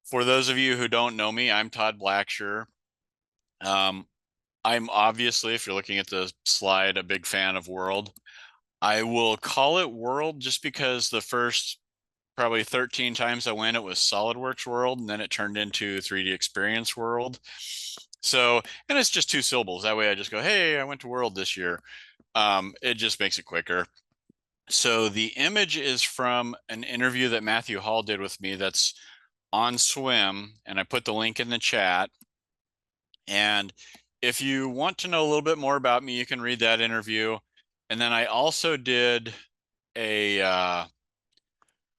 For those of you who don't know me, I'm Todd Blacksher. Um, I'm obviously, if you're looking at the slide, a big fan of World. I will call it World just because the first probably 13 times I went, it was Solidworks World, and then it turned into 3D Experience World. So, and it's just two syllables. That way I just go, hey, I went to World this year. It just makes it quicker. So the image is from an interview that Matthew Hall did with me that's on SWUGN, and I put the link in the chat. And if you want to know a little bit more about me, you can read that interview. And then I also did a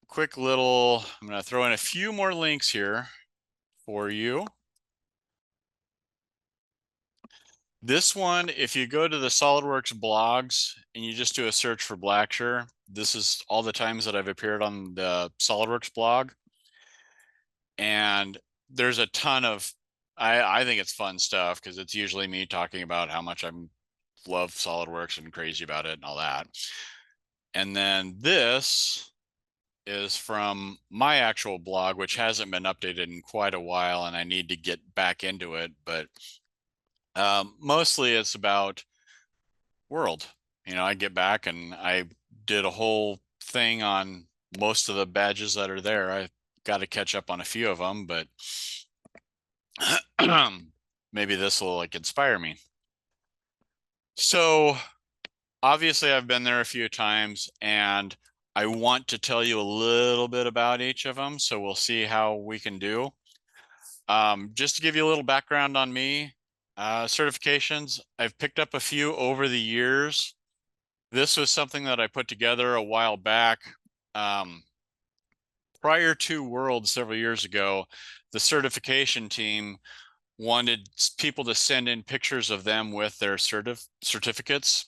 quick little, I'm going to throw in a few more links here for you. This one, if you go to the SolidWorks blogs and you just do a search for Blacksher, this is all the times that I've appeared on the SolidWorks blog. And there's a ton of, I think it's fun stuff because it's usually me talking about how much I love SolidWorks and crazy about it and all that. And then this is from my actual blog, which hasn't been updated in quite a while, and I need to get back into it. But mostly it's about World. You know, I get back and I did a whole thing on most of the badges that are there. I got to catch up on a few of them, but maybe this will like inspire me. So obviously I've been there a few times and I want to tell you a little bit about each of them. So we'll see how we can do. Just to give you a little background on me, certifications, I've picked up a few over the years. This was something that I put together a while back. Prior to World several years ago, the certification team wanted people to send in pictures of them with their certificates,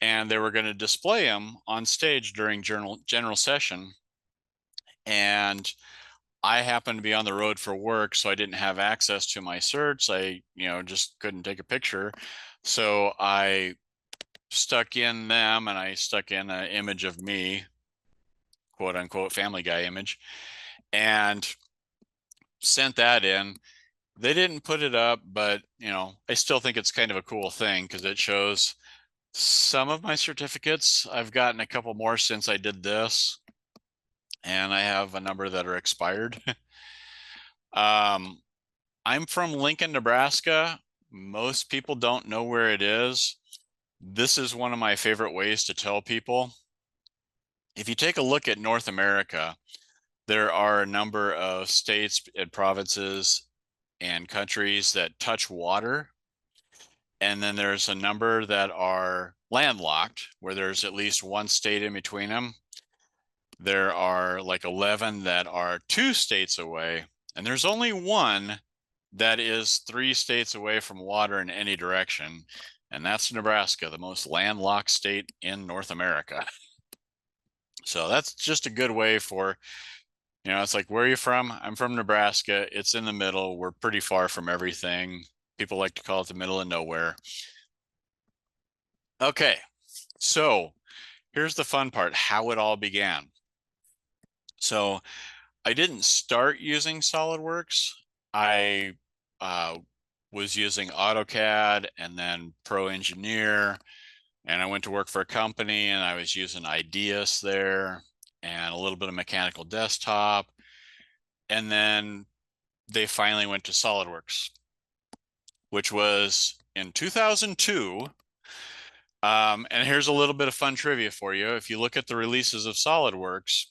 and they were going to display them on stage during general session. And I happened to be on the road for work, so I didn't have access to my certs. I, just couldn't take a picture. So I stuck in them and I stuck in an image of me, quote unquote, Family Guy image, and sent that in. They didn't put it up, but I still think it's kind of a cool thing because it shows some of my certificates. I've gotten a couple more since I did this, and I have a number that are expired. I'm from Lincoln, Nebraska. Most people don't know where it is. This is one of my favorite ways to tell people. If you take a look at North America, there are a number of states and provinces and countries that touch water. And then there's a number that are landlocked, where there's at least one state in between them. There are like 11 that are 2 states away, and there's only one that is 3 states away from water in any direction, and that's Nebraska, the most landlocked state in North America. So that's just a good way for, it's like, where are you from? I'm from Nebraska. It's in the middle. We're pretty far from everything. People like to call it the middle of nowhere. Okay, so here's the fun part, how it all began. So I didn't start using SolidWorks. I was using AutoCAD and then Pro Engineer, and I went to work for a company and I was using Ideas there and a little bit of Mechanical Desktop. And then they finally went to SolidWorks, which was in 2002. And here's a little bit of fun trivia for you. If you look at the releases of SolidWorks,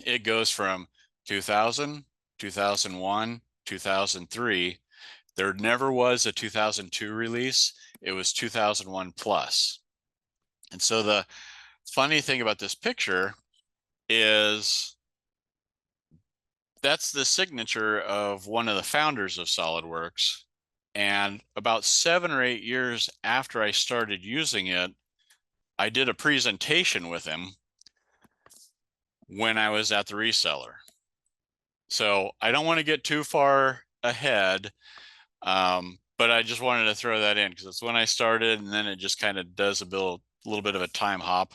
it goes from 2000, 2001, 2003. There never was a 2002 release. It was 2001 plus. And so the funny thing about this picture is that's the signature of one of the founders of SolidWorks. And about 7 or 8 years after I started using it, I did a presentation with him when I was at the reseller. So I don't want to get too far ahead, but I just wanted to throw that in because it's when I started, and then it just kind of does a little bit of a time hop.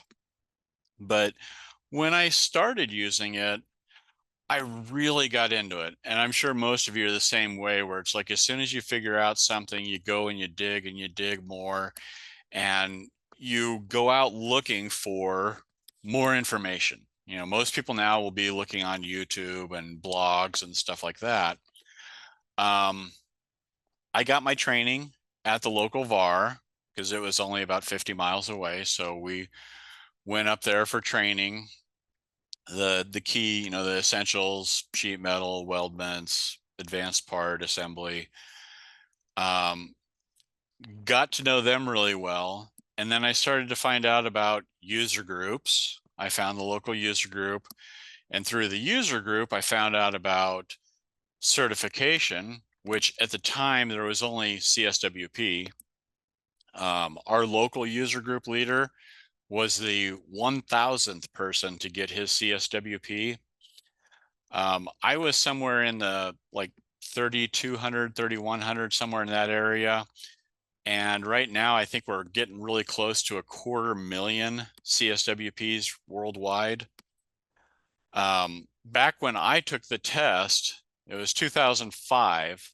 But when I started using it, I really got into it. And I'm sure most of you are the same way, where it's like as soon as you figure out something, you go and you dig more, and you go out looking for more information. You know, most people now will be looking on YouTube and blogs and stuff like that. Um, I got my training at the local VAR because it was only about 50 miles away. So we went up there for training. The key, you know, the essentials, sheet metal, weldments, advanced part assembly. Um, got to know them really well. And then I started to find out about user groups. I found the local user group. And through the user group, I found out about certification, which at the time there was only CSWP. Our local user group leader was the 1000th person to get his CSWP. I was somewhere in the like 3,200, 3,100, somewhere in that area. And right now, I think we're getting really close to 250,000 CSWPs worldwide. Back when I took the test, it was 2005,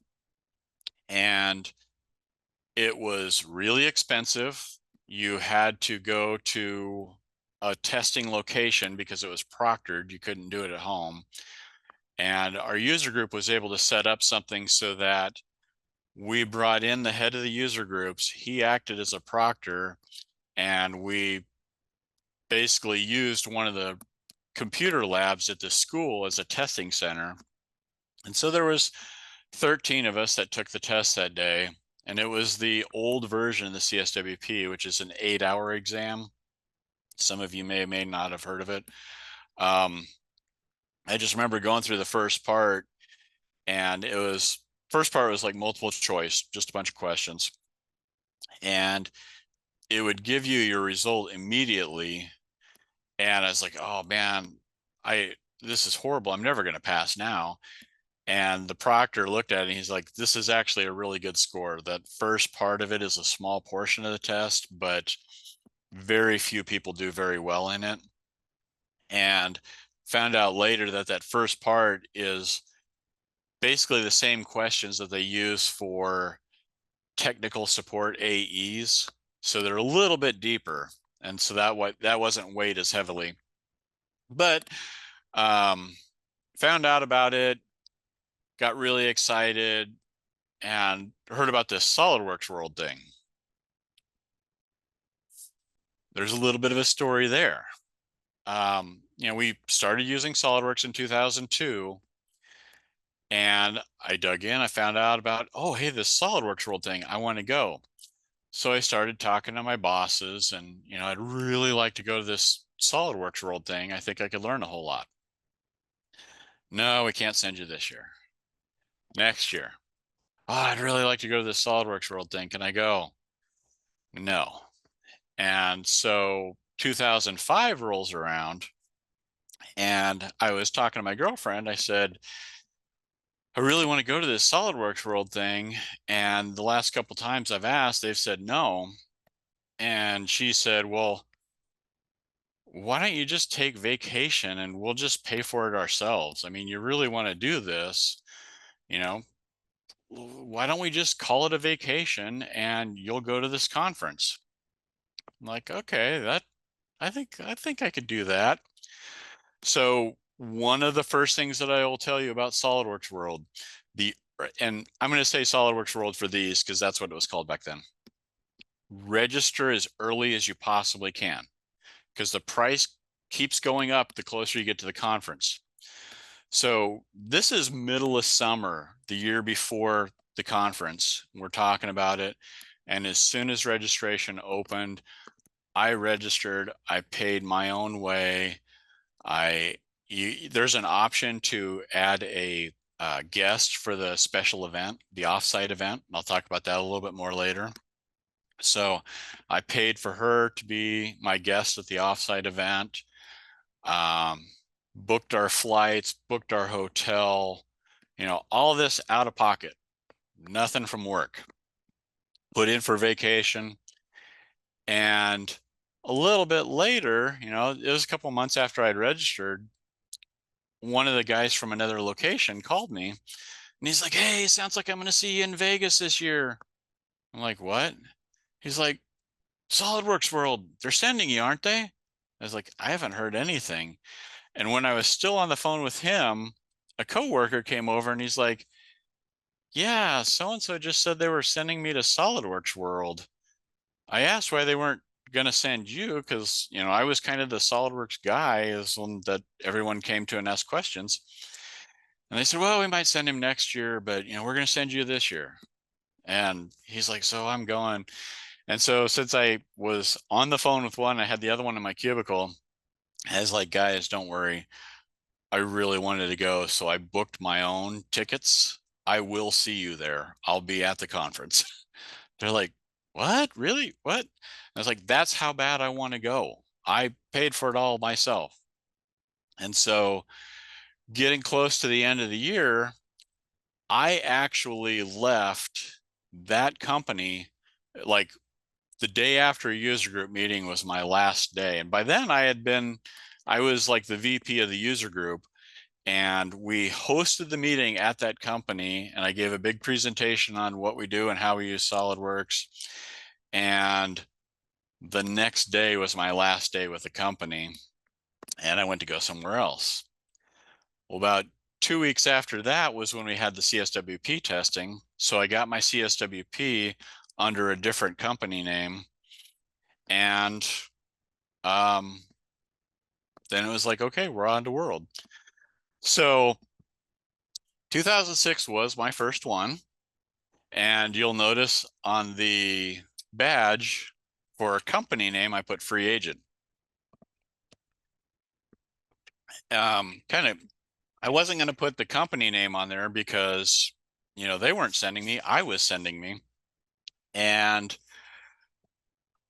and it was really expensive. You had to go to a testing location because it was proctored. You couldn't do it at home. And our user group was able to set up something so that we brought in the head of the user groups. He acted as a proctor, and we basically used one of the computer labs at the school as a testing center. And so there was 13 of us that took the test that day, and it was the old version of the CSWP, which is an 8-hour exam. Some of you may or may not have heard of it. I just remember going through the first part, and it was first part was like multiple choice, just a bunch of questions, and it would give you your result immediately. And I was like, oh man, I this is horrible. I'm never going to pass now. And the proctor looked at it and he's like, this is actually a really good score. That first part of it is a small portion of the test, but very few people do very well in it. And found out later that that first part is basically the same questions that they use for technical support AEs. So they're a little bit deeper. And so that wasn't weighed as heavily. But found out about it, got really excited, and heard about this SolidWorks World thing. There's a little bit of a story there. You know, we started using SolidWorks in 2002, and I dug in. I found out about, oh, hey, this SolidWorks World thing. I want to go. So I started talking to my bosses, and you know, I'd really like to go to this SolidWorks World thing. I think I could learn a whole lot. No, we can't send you this year. Next year. Oh, I'd really like to go to this SolidWorks World thing. Can I go? No. And so 2005 rolls around, and I was talking to my girlfriend. I said, I really want to go to this SolidWorks World thing. And the last couple times I've asked, they've said no. And she said, well, why don't you just take vacation and we'll just pay for it ourselves? I mean, you really want to do this, you know, why don't we just call it a vacation and you'll go to this conference? I'm like, okay, that I think I could do that. So one of the first things that I will tell you about SolidWorks World, the and I'm going to say SolidWorks World for these because that's what it was called back then. Register as early as you possibly can because the price keeps going up the closer you get to the conference. So this is middle of summer, the year before the conference. We're talking about it. And as soon as registration opened, I registered, I paid my own way. There's an option to add a guest for the special event, the offsite event. I'll talk about that a little bit more later. So I paid for her to be my guest at the offsite event, booked our flights, booked our hotel, you know, all this out of pocket, nothing from work, put in for vacation. And a little bit later, you know, it was a couple months after I'd registered, one of the guys from another location called me and he's like, "Hey, sounds like I'm going to see you in Vegas this year." I'm like, "What?" He's like, "SolidWorks World, they're sending you, aren't they?" I was like, "I haven't heard anything." And when I was still on the phone with him, a coworker came over and he's like, "Yeah, so and so just said they were sending me to SolidWorks World." I asked why they weren't going to send you because, I was kind of the SolidWorks guy, is one that everyone came to and asked questions. And they said, "Well, we might send him next year, but, we're going to send you this year." And he's like, "So I'm going." And so since I was on the phone with one, I had the other one in my cubicle. I was like, "Guys, don't worry. I really wanted to go. So I booked my own tickets. I will see you there. I'll be at the conference." They're like, "What? Really? What?" I was like, "That's how bad I want to go. I paid for it all myself." And so getting close to the end of the year, I actually left that company like the day after a user group meeting was my last day. And by then I was like the VP of the user group, and we hosted the meeting at that company. And I gave a big presentation on what we do and how we use SolidWorks. And the next day was my last day with the company, and I went to go somewhere else. Well, about 2 weeks after that was when we had the CSWP testing. So I got my CSWP under a different company name. And um, then it was like, okay, we're on to World. So 2006 was my first one. And you'll notice on the badge for a company name, I put free agent. Kind of, I wasn't going to put the company name on there because, they weren't sending me, I was sending me. And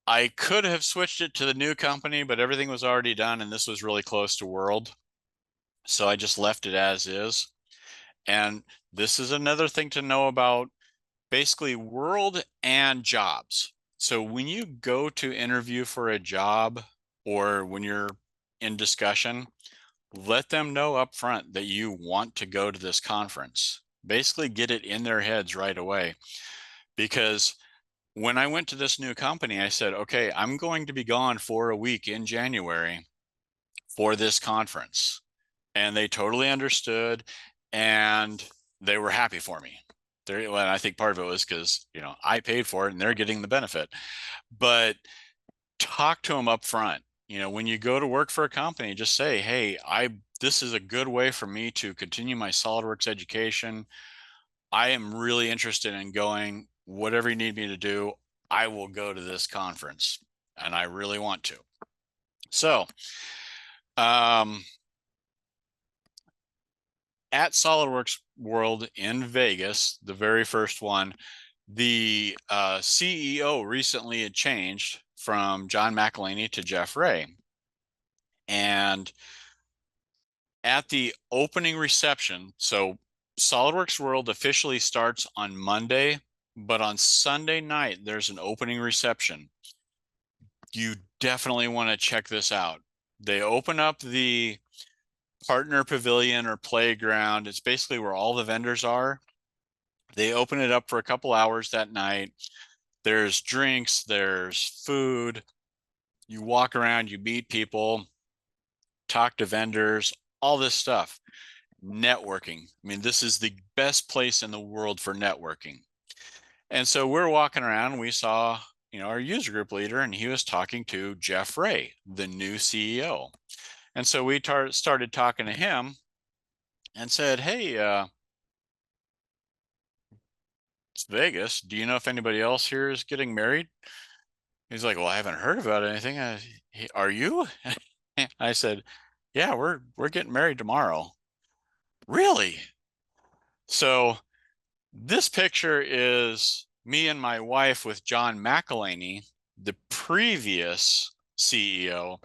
I could have switched it to the new company, but everything was already done and this was really close to World. So I just left it as is. And this is another thing to know about basically World and jobs. So when you go to interview for a job or when you're in discussion, let them know up front that you want to go to this conference. Basically get it in their heads right away. Because when I went to this new company, I said, "Okay, I'm going to be gone for a week in January for this conference." And they totally understood and they were happy for me. Well, I think part of it was because, I paid for it and they're getting the benefit. But talk to them up front. When you go to work for a company, just say, "Hey, this is a good way for me to continue my SolidWorks education. I am really interested in going. Whatever you need me to do, I will go to this conference and I really want to." So, at SolidWorks World in Vegas, the very first one, the CEO recently had changed from John McElhaney to Jeff Ray. And at the opening reception, so SolidWorks World officially starts on Monday, but on Sunday night, there's an opening reception. You definitely want to check this out. They open up the partner pavilion or playground. It's basically where all the vendors are. They open it up for a couple hours that night. There's drinks, there's food. You walk around, you meet people, talk to vendors, all this stuff. Networking. I mean, this is the best place in the world for networking. And so we're walking around, we saw, our user group leader, and he was talking to Jeff Ray, the new CEO. And so we started talking to him and said, "Hey, it's Vegas. Do you know if anybody else here is getting married?" He's like, "Well, I haven't heard about anything. Are you?" I said, "Yeah, we're getting married tomorrow." "Really?" So this picture is me and my wife with John McElhaney, the previous CEO.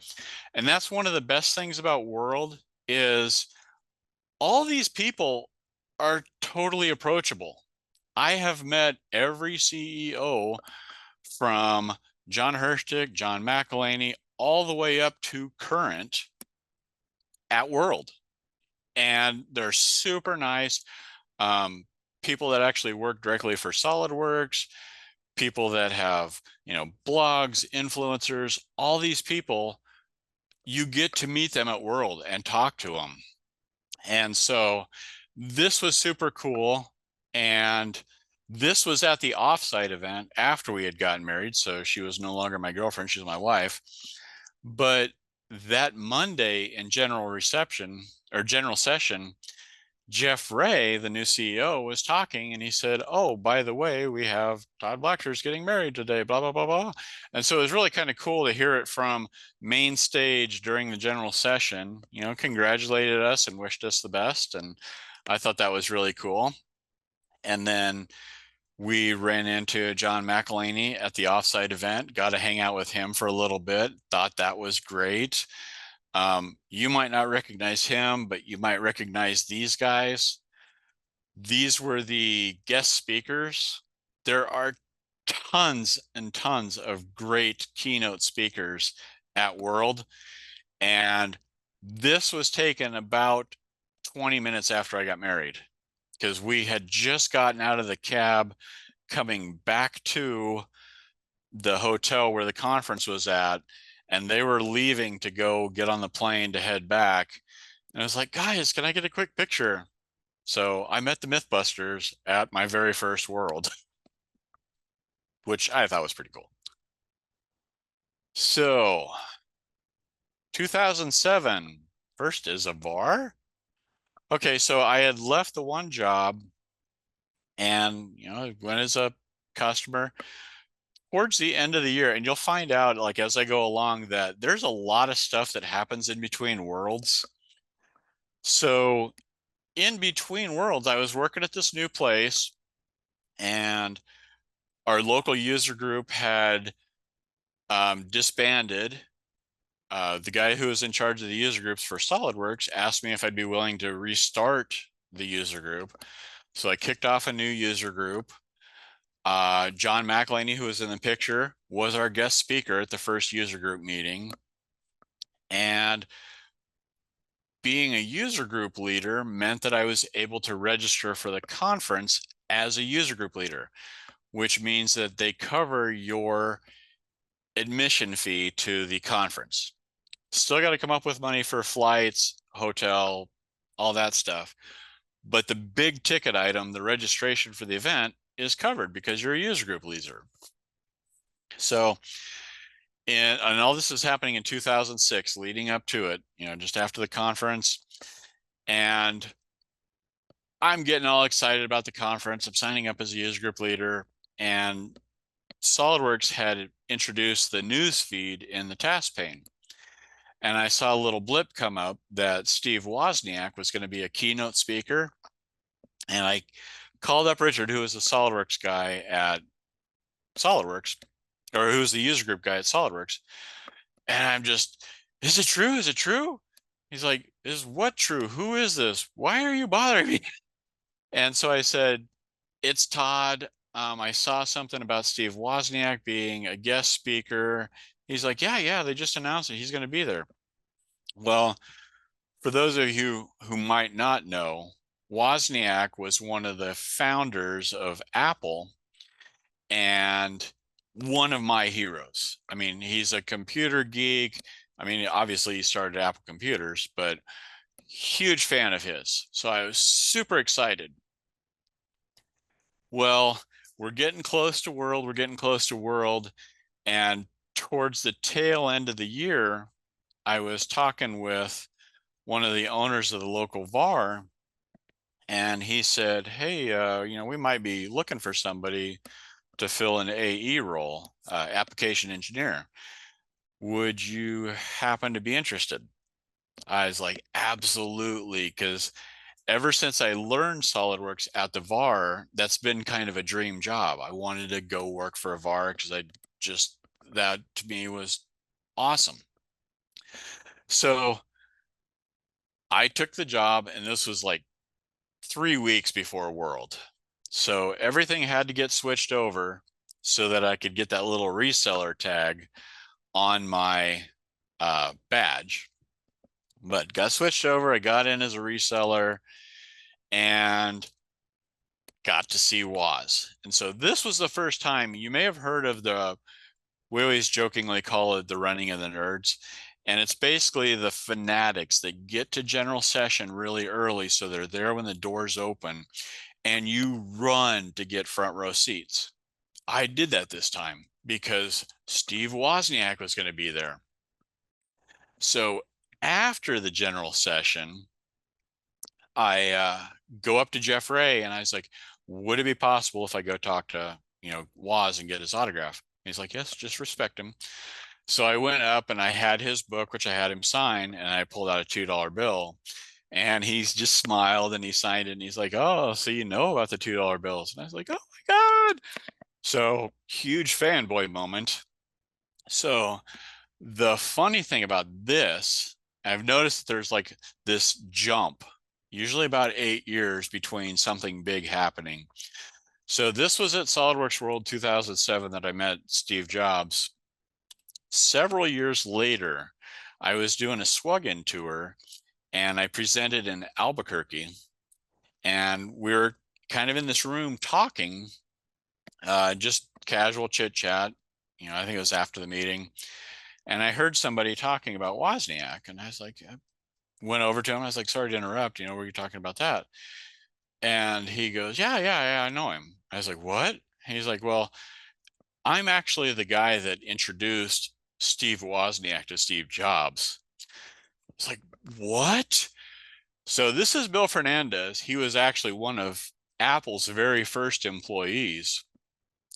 And that's one of the best things about World is all these people are totally approachable. I have met every CEO from John Herstick, John McElhaney, all the way up to current at World. and they're super nice. People that actually work directly for SolidWorks, people that have, blogs, influencers, all these people, you get to meet them at World and talk to them. And so this was super cool. And this was at the offsite event after we had gotten married. So she was no longer my girlfriend, she was my wife. But that Monday in general reception or general session, Jeff Ray, the new CEO, was talking and he said, "Oh, by the way, we have Todd Blacksher's getting married today, blah, blah, blah, blah." And so it was really kind of cool to hear it from main stage during the general session, congratulated us and wished us the best. And I thought that was really cool. And then we ran into John McElhaney at the offsite event, got to hang out with him for a little bit, thought that was great. You might not recognize him, but you might recognize these guys. These were the guest speakers. There are tons and tons of great keynote speakers at World. And this was taken about 20 minutes after I got married because we had just gotten out of the cab coming back to the hotel where the conference was at, and they were leaving to go get on the plane to head back. And I was like, "Guys, can I get a quick picture?" So I met the Mythbusters at my very first World, which I thought was pretty cool. So 2007, first is a VAR. Okay, so I had left the one job and, went as a customer towards the end of the year. And you'll find out, like, as I go along, that there's a lot of stuff that happens in between worlds. So in between worlds, I was working at this new place and our local user group had disbanded. The guy who was in charge of the user groups for SolidWorks asked me if I'd be willing to restart the user group. So I kicked off a new user group. John McElhaney, who was in the picture, was our guest speaker at the first user group meeting. And being a user group leader meant that I was able to register for the conference as a user group leader, which means that they cover your admission fee to the conference. Still got to come up with money for flights, hotel, all that stuff. But the big ticket item, the registration for the event, is covered because you're a user group leader. So, and all this is happening in 2006, leading up to it, just after the conference. And I'm getting all excited about the conference. I'm signing up as a user group leader. And SolidWorks had introduced the news feed in the task pane. And I saw a little blip come up that Steve Wozniak was going to be a keynote speaker. And I called up Richard, who was the SolidWorks guy at SolidWorks, or who was the user group guy at SolidWorks. And I'm just, "Is it true? Is it true?" He's like, "Is what true? Who is this? Why are you bothering me?" And so I said, "It's Todd. I saw something about Steve Wozniak being a guest speaker." He's like, "Yeah, they just announced it. He's going to be there." Well, for those of you who might not know, Wozniak was one of the founders of Apple and one of my heroes. I mean, he's a computer geek. I mean, obviously he started Apple Computers, but huge fan of his. So I was super excited. Well, we're getting close to World. We're getting close to World. And towards the tail end of the year, I was talking with one of the owners of the local VAR, and he said, "Hey, we might be looking for somebody to fill an AE role, application engineer. Would you happen to be interested?" I was like, "Absolutely," because ever since I learned SolidWorks at the VAR, that's been kind of a dream job. I wanted to go work for a VAR because that to me was awesome. So I took the job, and this was like 3 weeks before World. So everything had to get switched over so that I could get that little reseller tag on my badge. but got switched over. I got in as a reseller and got to see WOZ. And so this was the first time. You may have heard of we always jokingly call it the running of the nerds. And it's basically the fanatics that get to general session really early. So they're there when the doors open and you run to get front row seats. I did that this time because Steve Wozniak was going to be there. So after the general session, I go up to Jeff Ray and I was like, would it be possible if I go talk to, Woz and get his autograph? He's like, yes, just respect him. So I went up and I had his book, which I had him sign, and I pulled out a $2 bill. And he's just smiled and he signed it. And he's like, oh, so you know about the $2 bills. And I was like, oh my God. So huge fanboy moment. So the funny thing about this, I've noticed that there's like this jump, usually about 8 years between something big happening. So this was at SolidWorks World 2007 that I met Steve Jobs. Several years later, I was doing a SWUGN tour and I presented in Albuquerque. And we were kind of in this room talking, just casual chit chat. I think it was after the meeting. And I heard somebody talking about Wozniak. And I was like, I went over to him. I was like, sorry to interrupt. Were you talking about that? And he goes, yeah, I know him. I was like, what? And he's like, well, I'm actually the guy that introduced Steve Wozniak to Steve Jobs. It's like, what? So this is Bill Fernandez. He was actually one of Apple's very first employees.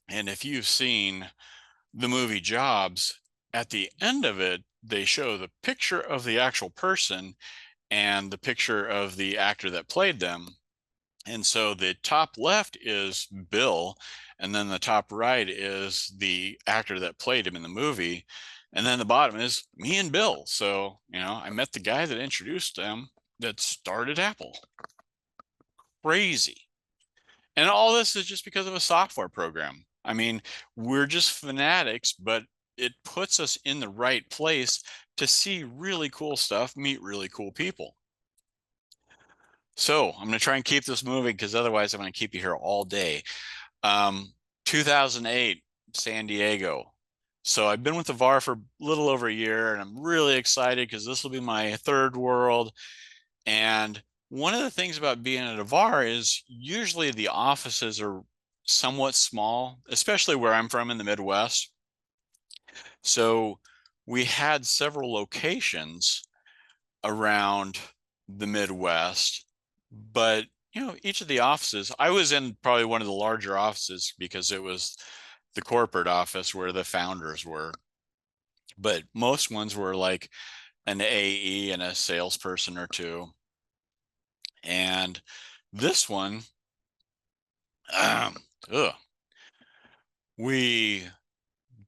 And if you've seen the movie Jobs, at the end of it, they show the picture of the actual person and the picture of the actor that played them. And so the top left is Bill, and then the top right is the actor that played him in the movie. And then the bottom is me and Bill. So, I met the guy that introduced them that started Apple. Crazy. And all this is just because of a software program. I mean, we're just fanatics, but it puts us in the right place to see really cool stuff, meet really cool people. So I'm going to try and keep this moving because otherwise I'm going to keep you here all day. Um, 2008, San Diego. So I've been with the VAR for a little over a year and I'm really excited because this will be my third world. And one of the things about being at a VAR is usually the offices are somewhat small, especially where I'm from in the Midwest. So we had several locations around the Midwest, but each of the offices, I was in probably one of the larger offices because it was the corporate office where the founders were. But most ones were like an AE and a salesperson or two. And this one, we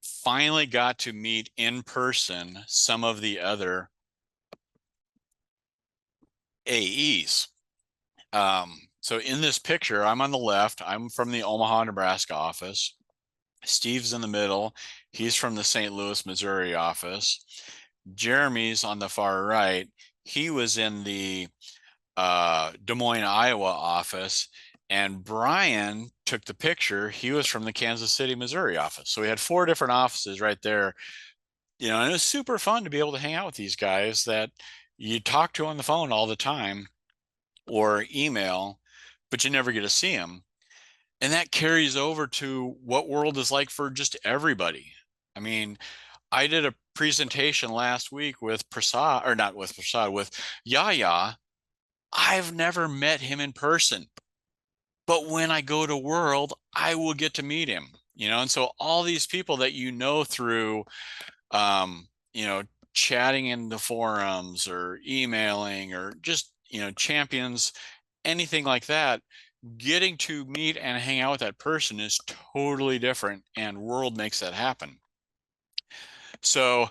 finally got to meet in person some of the other AEs. So in this picture, I'm on the left. I'm from the Omaha, Nebraska office. Steve's in the middle. He's from the St. Louis, Missouri office. Jeremy's on the far right. He was in the Des Moines, Iowa office. And Brian took the picture. He was from the Kansas City, Missouri office. So we had 4 different offices right there. And it was super fun to be able to hang out with these guys that you talk to on the phone all the time or email, but you never get to see them. And that carries over to what world is like for just everybody. I mean, I did a presentation last week with Prasad, or not with Prasad, with Yaya. I've never met him in person, but when I go to World, I will get to meet him. And so all these people that through, um, you know, chatting in the forums or emailing or just, champions, anything like that, getting to meet and hang out with that person is totally different, and World makes that happen. So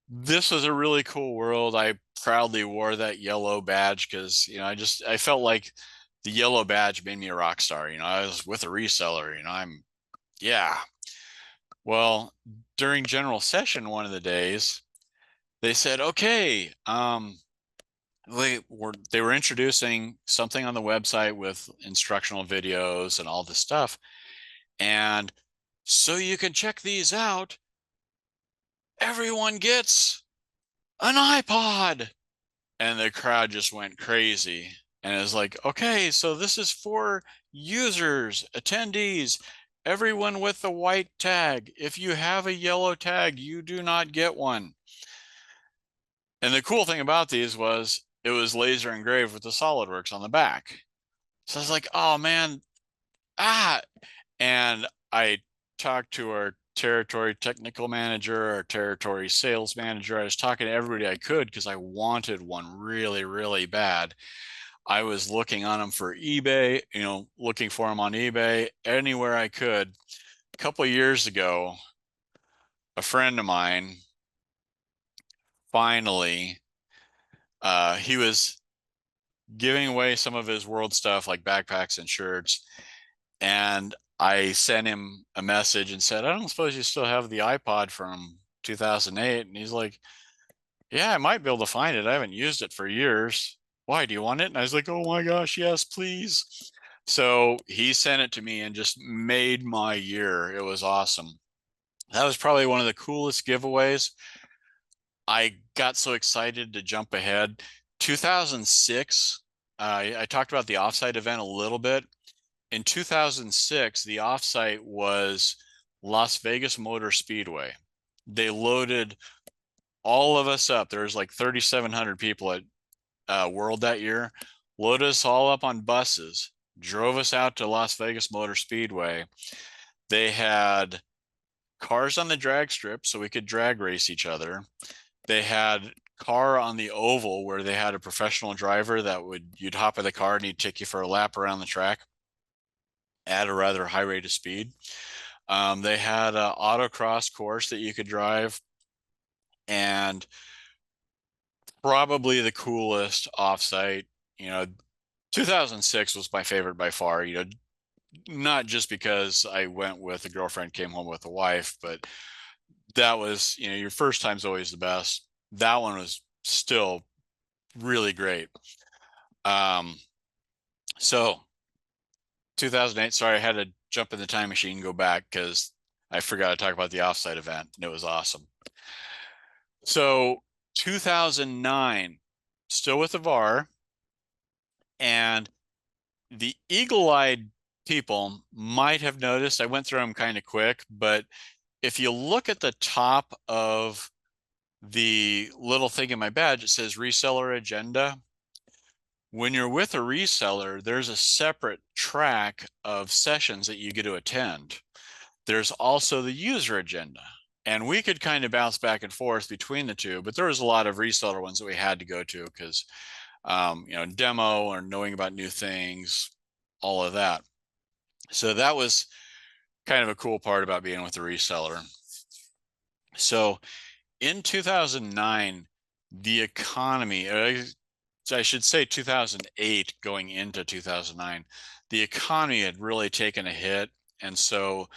this was a really cool World. I proudly wore that yellow badge because, I felt like the yellow badge made me a rock star. I was with a reseller, yeah. Well, during general session one of the days, they said, okay, they were introducing something on the website with instructional videos and all this stuff. And so you can check these out, everyone gets an iPod. And the crowd just went crazy. And it's like, okay, so this is for users, attendees, everyone with the white tag. If you have a yellow tag, you do not get one. And the cool thing about these was it was laser engraved with the Solidworks on the back. So I was like, oh man, ah. And I talked to our territory technical manager, our territory sales manager. I was talking to everybody I could because I wanted one really, really bad. I was looking on them for eBay, looking for them on eBay, anywhere I could. A couple of years ago, a friend of mine finally, he was giving away some of his world stuff like backpacks and shirts. And I sent him a message and said, I don't suppose you still have the iPod from 2008. And he's like, yeah, I might be able to find it. I haven't used it for years. Why, do you want it? And I was like, oh my gosh, yes, please. So he sent it to me and just made my year. It was awesome. That was probably one of the coolest giveaways. I got so excited to jump ahead. 2006, I talked about the offsite event a little bit. In 2006, the offsite was Las Vegas Motor Speedway. They loaded all of us up. There was like 3,700 people at World that year. Loaded us all up on buses, drove us out to Las Vegas Motor Speedway. They had cars on the drag strip so we could drag race each other. They had car on the oval where they had a professional driver that you'd hop in the car and he'd take you for a lap around the track at a rather high rate of speed. They had an autocross course that you could drive, and probably the coolest offsite. 2006 was my favorite by far. Not just because I went with a girlfriend, came home with a wife, but that was, your first time's always the best. That one was still really great. So 2008, sorry, I had to jump in the time machine and go back because I forgot to talk about the offsite event, and it was awesome. So 2009, still with the VAR, and the eagle-eyed people might have noticed, I went through them kind of quick, but if you look at the top of the little thing in my badge, it says reseller agenda. When you're with a reseller, there's a separate track of sessions that you get to attend. There's also the user agenda. And we could kind of bounce back and forth between the two, but there was a lot of reseller ones that we had to go to because, demo or knowing about new things, all of that. So that was kind of a cool part about being with a reseller. So in 2009, the economy, I should say 2008 going into 2009, the economy had really taken a hit. And so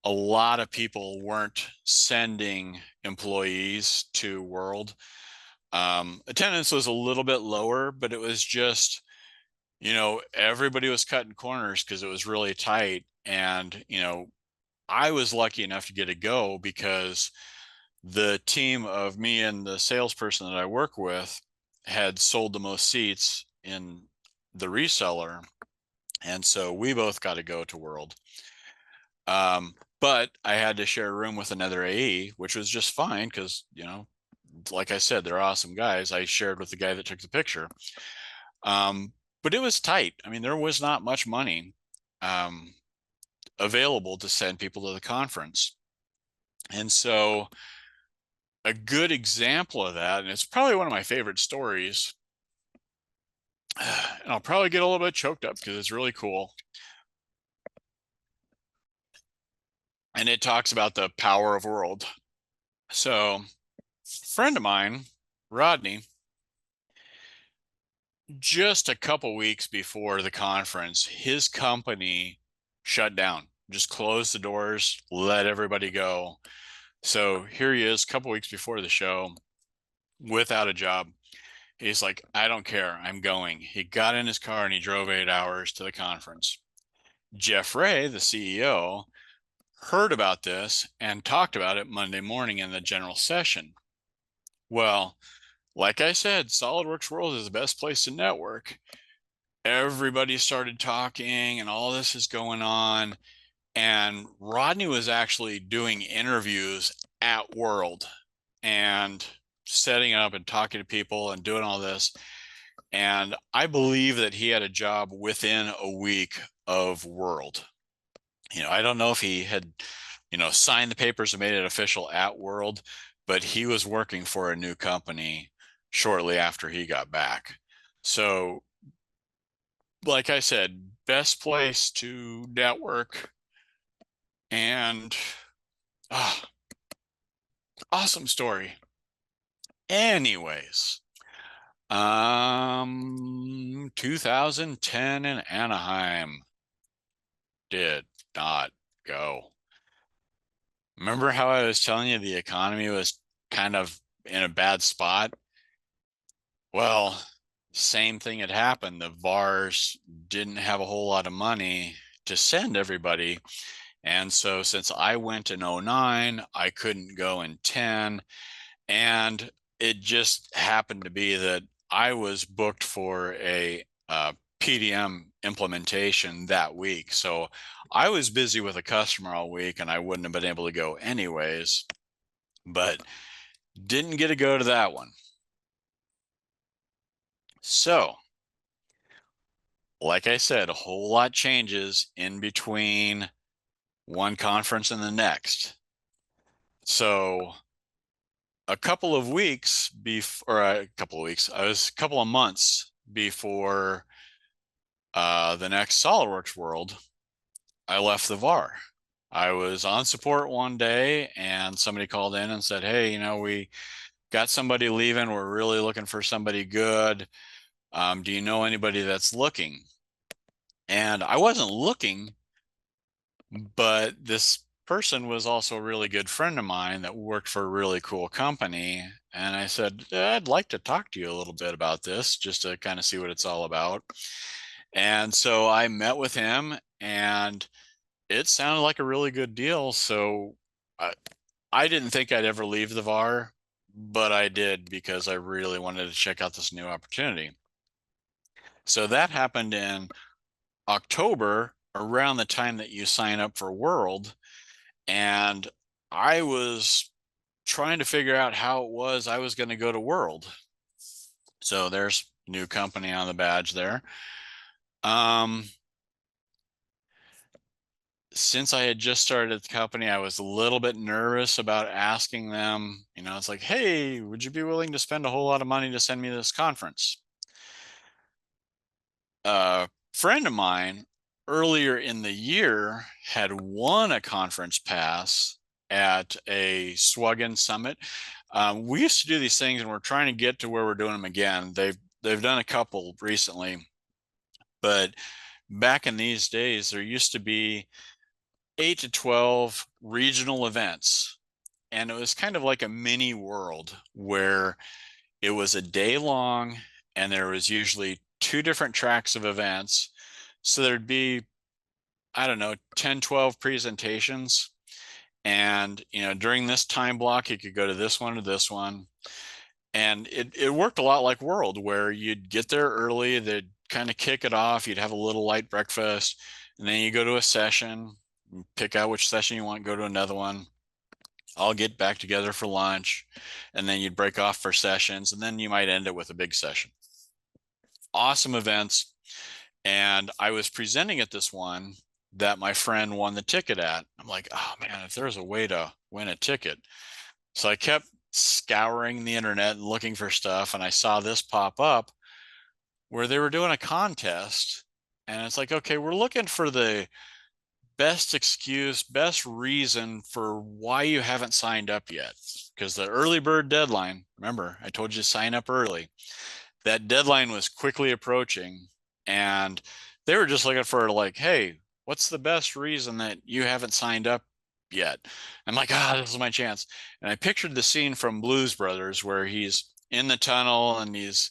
a lot of people weren't sending employees to World. Attendance was a little bit lower, but it was just, everybody was cutting corners because it was really tight. And, I was lucky enough to get a go because the team of me and the salesperson that I work with had sold the most seats in the reseller. And so we both got to go to World. But I had to share a room with another AE, which was just fine because, like I said, they're awesome guys. I shared with the guy that took the picture. But it was tight. I mean, there was not much money available to send people to the conference. And so a good example of that, and it's probably one of my favorite stories, and I'll probably get a little bit choked up because it's really cool. And it talks about the power of World. So, a friend of mine, Rodney, just a couple weeks before the conference, his company shut down, just closed the doors, let everybody go. So here he is, a couple weeks before the show, without a job. He's like, I don't care. I'm going. He got in his car and he drove 8 hours to the conference. Jeff Ray, the CEO, heard about this and talked about it Monday morning in the general session. Well, like I said, SolidWorks World is the best place to network. Everybody started talking and all this is going on. And Rodney was actually doing interviews at World and setting up and talking to people and doing all this. And I believe that he had a job within a week of World. I don't know if he had, signed the papers and made it official at World, but he was working for a new company shortly after he got back. So, like I said, best place to network and awesome story. Anyways, 2010 in Anaheim did not go. Remember how I was telling you the economy was kind of in a bad spot? Well, same thing had happened. The VARs didn't have a whole lot of money to send everybody. And so since I went in 09, I couldn't go in 10. And it just happened to be that I was booked for a PDM implementation that week. So I was busy with a customer all week and I wouldn't have been able to go anyways, but didn't get to go to that one. So, like I said, a whole lot changes in between one conference and the next. So, a couple of weeks before, or a couple of weeks, I was a couple of months before the next SolidWorks World, I left the VAR. I was on support one day and somebody called in and said, hey, we got somebody leaving. We're really looking for somebody good. Do you know anybody that's looking? And I wasn't looking, but this person was also a really good friend of mine that worked for a really cool company. And I said, I'd like to talk to you a little bit about this just to kind of see what it's all about. And so I met with him and it sounded like a really good deal. So I didn't think I'd ever leave the VAR, but I did because I really wanted to check out this new opportunity. So that happened in October, around the time that you sign up for World. And I was trying to figure out how it was I was going to go to World. So there's new company on the badge there. Since I had just started the company, I was a little bit nervous about asking them, it's like, hey, would you be willing to spend a whole lot of money to send me this conference? A friend of mine earlier in the year had won a conference pass at a SWUGN summit. We used to do these things and we're trying to get to where we're doing them again. They've done a couple recently, but back in these days, there used to be 8 to 12 regional events. And it was kind of like a mini world where it was a day long and there was usually 2 different tracks of events. So there'd be, I don't know, 10, 12 presentations. And, during this time block, you could go to this one or this one. And it worked a lot like World, where you'd get there early, they'd kind of kick it off, you'd have a little light breakfast, and then you go to a session, pick out which session you want, go to another one. All get back together for lunch, and then you'd break off for sessions, and then you might end it with a big session. Awesome events. And I was presenting at this one that my friend won the ticket at. I'm like, oh man, if there's a way to win a ticket. So I kept scouring the internet and looking for stuff, and I saw this pop up where they were doing a contest. And it's like, okay, we're looking for the best excuse, best reason for why you haven't signed up yet. Because the early bird deadline, remember, I told you to sign up early. That deadline was quickly approaching, and they were just looking for like, hey, what's the best reason that you haven't signed up yet? I'm like, this is my chance. And I pictured the scene from Blues Brothers where he's in the tunnel and he's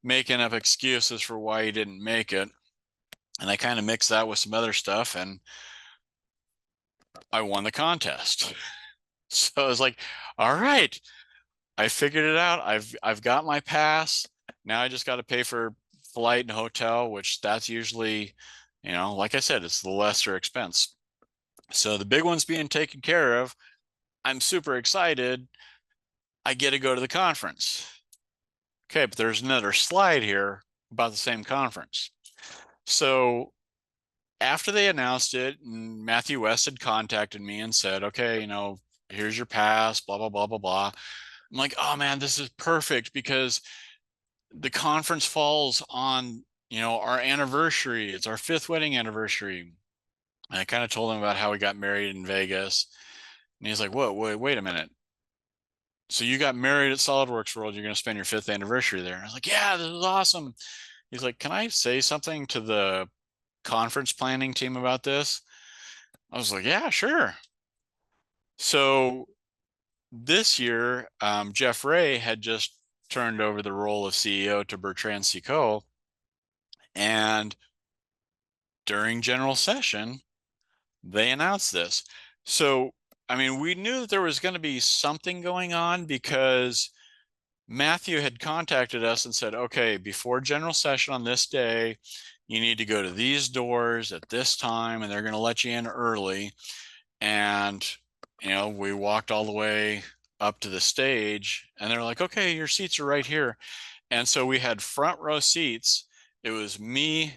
making up excuses for why he didn't make it. And I kind of mixed that with some other stuff, and I won the contest. So I was like, all right, I figured it out. I've got my pass. Now I just got to pay for flight and hotel, which that's usually, like I said, it's the lesser expense. So the big one's being taken care of. I'm super excited. I get to go to the conference. Okay, but there's another slide here about the same conference. So after they announced it, and Matthew West had contacted me and said, okay, here's your pass, blah, blah, blah, blah, blah. I'm like, oh man, this is perfect because the conference falls on, our anniversary. It's our 5th wedding anniversary. And I kind of told him about how we got married in Vegas. And he's like, whoa, wait a minute. So you got married at SolidWorks World. You're going to spend your 5th anniversary there. And I was like, yeah, this is awesome. He's like, can I say something to the conference planning team about this? I was like, yeah, sure. So this year, Jeff Ray had just turned over the role of CEO to Bertrand Sicot. And during general session, they announced this. So, I mean, we knew that there was going to be something going on because Matthew had contacted us and said, okay, before general session on this day, you need to go to these doors at this time, and they're going to let you in early. And, we walked all the way up to the stage, and they're like, okay, your seats are right here. And so we had front row seats. It was me,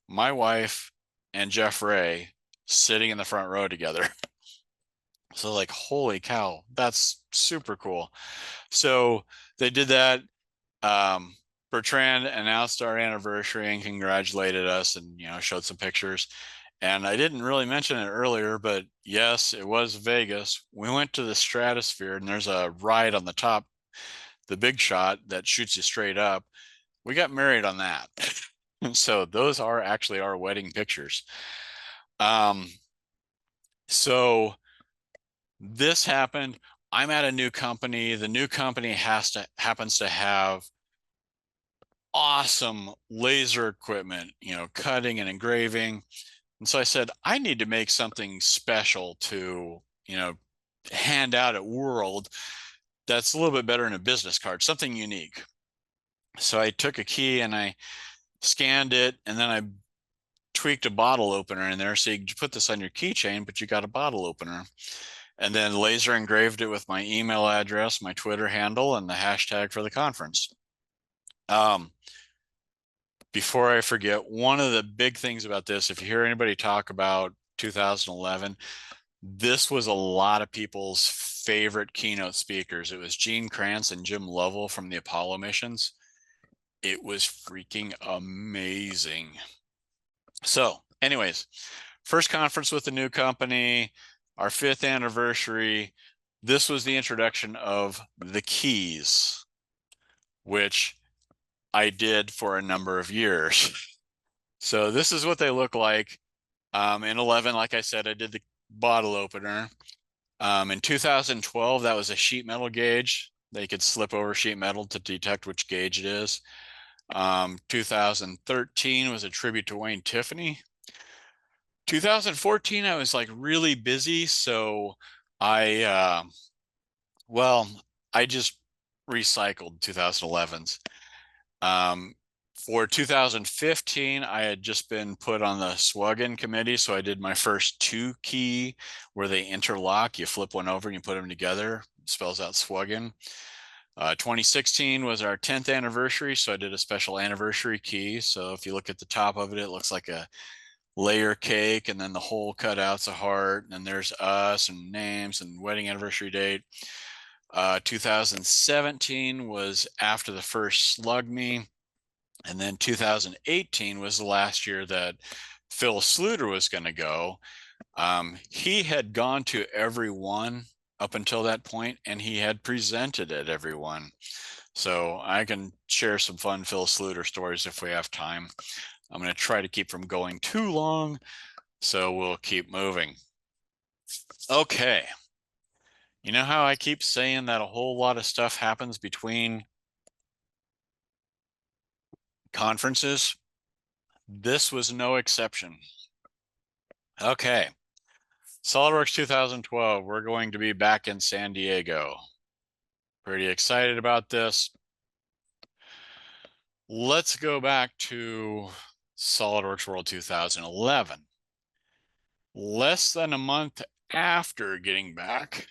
my wife, and Jeff Ray sitting in the front row together. So like, holy cow, that's super cool. So they did that. Bertrand announced our anniversary and congratulated us and, showed some pictures. And I didn't really mention it earlier, but yes, it was Vegas. We went to the Stratosphere, and there's a ride on the top, the big shot that shoots you straight up. We got married on that. So those are actually our wedding pictures. So this happened. I'm at a new company. The new company happens to have awesome laser equipment, cutting and engraving. And so I said, I need to make something special to, hand out at World that's a little bit better in a business card, something unique. So I took a key and I scanned it, and then I tweaked a bottle opener in there. So you put this on your keychain, but you got a bottle opener. And then laser engraved it with my email address, my Twitter handle, and the hashtag for the conference. Before I forget, one of the big things about this, if you hear anybody talk about 2011, this was a lot of people's favorite keynote speakers. It was Gene Kranz and Jim Lovell from the Apollo missions. It was freaking amazing. So anyways, first conference with the new company, our 5th anniversary. This was the introduction of the keys, which I did for a number of years. So this is what they look like. In 11, like I said, I did the bottle opener. In 2012, that was a sheet metal gauge. They could slip over sheet metal to detect which gauge it is. 2013 was a tribute to Wayne Tiffany. 2014, I was like really busy. So I just recycled 2011s. For 2015, I had just been put on the SWUGN committee. So I did my first 2 key where they interlock. You flip one over and you put them together. It spells out SWUGN. 2016 was our 10th anniversary. So I did a special anniversary key. So if you look at the top of it, it looks like a layer cake, and then the whole cutout's a heart, and there's us and names and wedding anniversary date. 2017 was after the first SWUG. And then 2018 was the last year that Phil Sluter was going to go. He had gone to every one up until that point, and he had presented at every one. So I can share some fun Phil Sluter stories if we have time. I'm going to try to keep from going too long, so we'll keep moving. Okay. You know how I keep saying that a whole lot of stuff happens between conferences. This was no exception. Okay, SolidWorks 2012, we're going to be back in San Diego. Pretty excited about this. Let's go back to SolidWorks World 2011. Less than a month after getting back,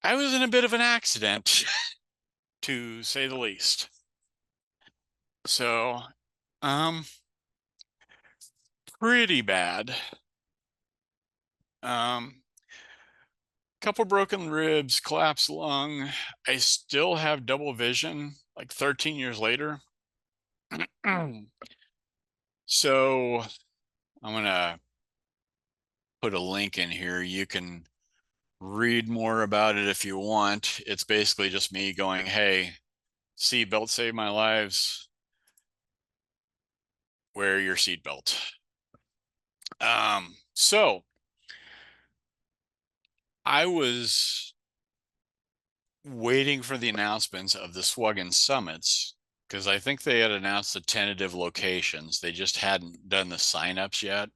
I was in a bit of an accident, to say the least. So, pretty bad. Couple broken ribs, collapsed lung. I still have double vision like 13 years later. So I'm gonna put a link in here. You can read more about it if you want. It's basically just me going, hey, seatbelt saved my lives. Wear your seatbelt. So I was waiting for the announcements of the SWUGN summits because I think they had announced the tentative locations. They just hadn't done the signups yet.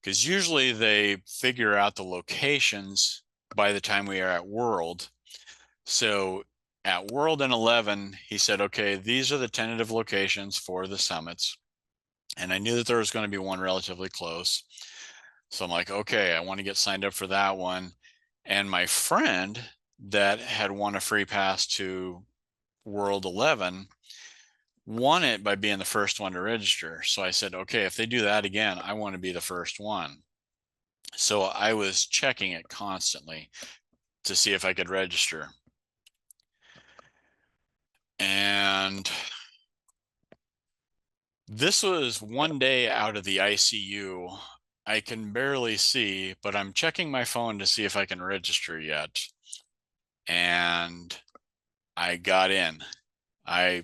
Because usually they figure out the locations by the time we are at World. So at World in 11, he said, okay, these are the tentative locations for the summits. And I knew that there was going to be one relatively close. So I'm like, okay, I want to get signed up for that one. And my friend that had won a free pass to World 11 won it by being the first one to register. So I said, okay, if they do that again, I want to be the first one. So I was checking it constantly to see if I could register. And this was one day out of the ICU. I can barely see, but I'm checking my phone to see if I can register yet. And I got in. I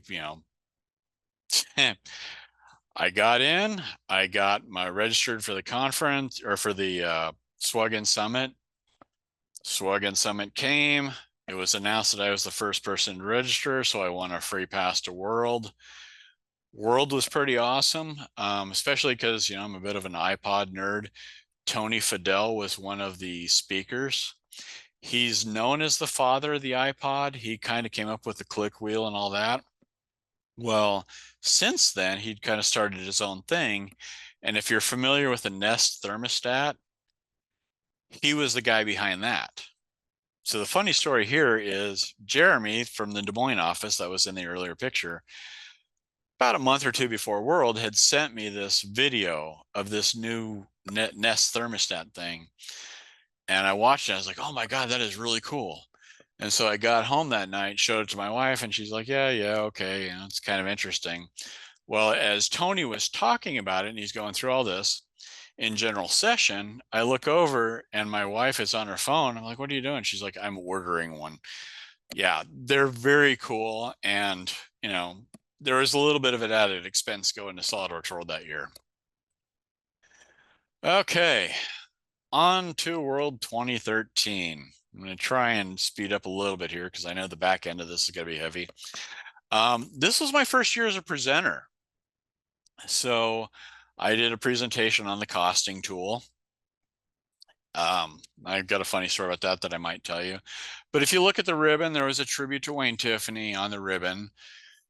got in. I got my registered for the conference or for the SWUGN Summit. SWUGN Summit came. It was announced that I was the first person to register, so I won a free pass to World. World was pretty awesome, especially because, I'm a bit of an iPod nerd. Tony Fadell was one of the speakers. He's known as the father of the iPod. He kind of came up with the click wheel and all that. Well, since then, he'd kind of started his own thing. And if you're familiar with the Nest thermostat, he was the guy behind that. So the funny story here is Jeremy from the Des Moines office that was in the earlier picture, about a month or two before World, had sent me this video of this new Nest thermostat thing. And I watched it. I was like, oh my God, that is really cool. And so I got home that night, showed it to my wife, and she's like, yeah, okay. It's kind of interesting. Well, as Tony was talking about it and he's going through all this in general session, I look over and my wife is on her phone. I'm like, what are you doing? She's like, I'm ordering one. Yeah, they're very cool. And, there was a little bit of an added expense going to SolidWorks World that year. Okay, on to World 2013. I'm going to try and speed up a little bit here because I know the back end of this is going to be heavy. This was my first year as a presenter. So I did a presentation on the costing tool. I've got a funny story about that I might tell you. But if you look at the ribbon, there was a tribute to Wayne Tiffany on the ribbon.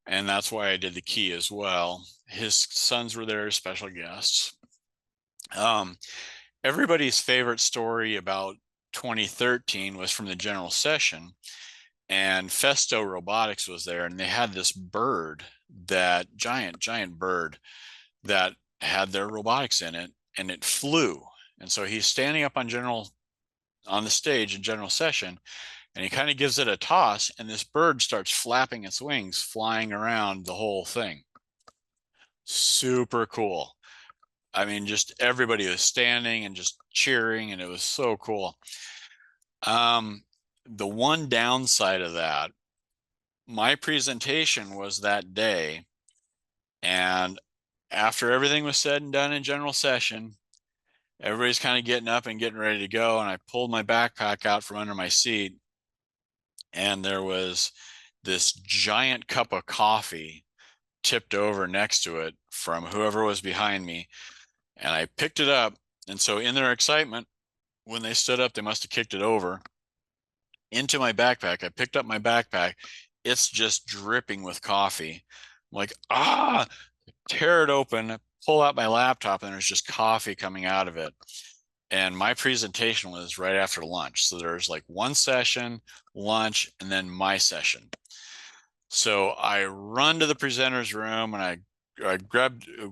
And that's why I did the key as well. His sons were there as special guests. Everybody's favorite story about 2013 was from the general session. And Festo Robotics was there. And they had this bird, that giant bird that had their robotics in it. And it flew. And so he's standing up on the stage in general session, and he kind of gives it a toss, and this bird starts flapping its wings, flying around the whole thing. Super cool. I mean, just everybody was standing and just cheering, and it was so cool. The one downside of that, my presentation was that day, and after everything was said and done in general session, everybody's kind of getting up and getting ready to go. And I pulled my backpack out from under my seat, and there was this giant cup of coffee tipped over next to it from whoever was behind me. And I picked it up. And so in their excitement, when they stood up, they must have kicked it over into my backpack. I picked up my backpack. It's just dripping with coffee. I'm like, tear it open, pull out my laptop, and there's just coffee coming out of it. And my presentation was right after lunch. So there's like one session, lunch, and then my session. So I run to the presenter's room and I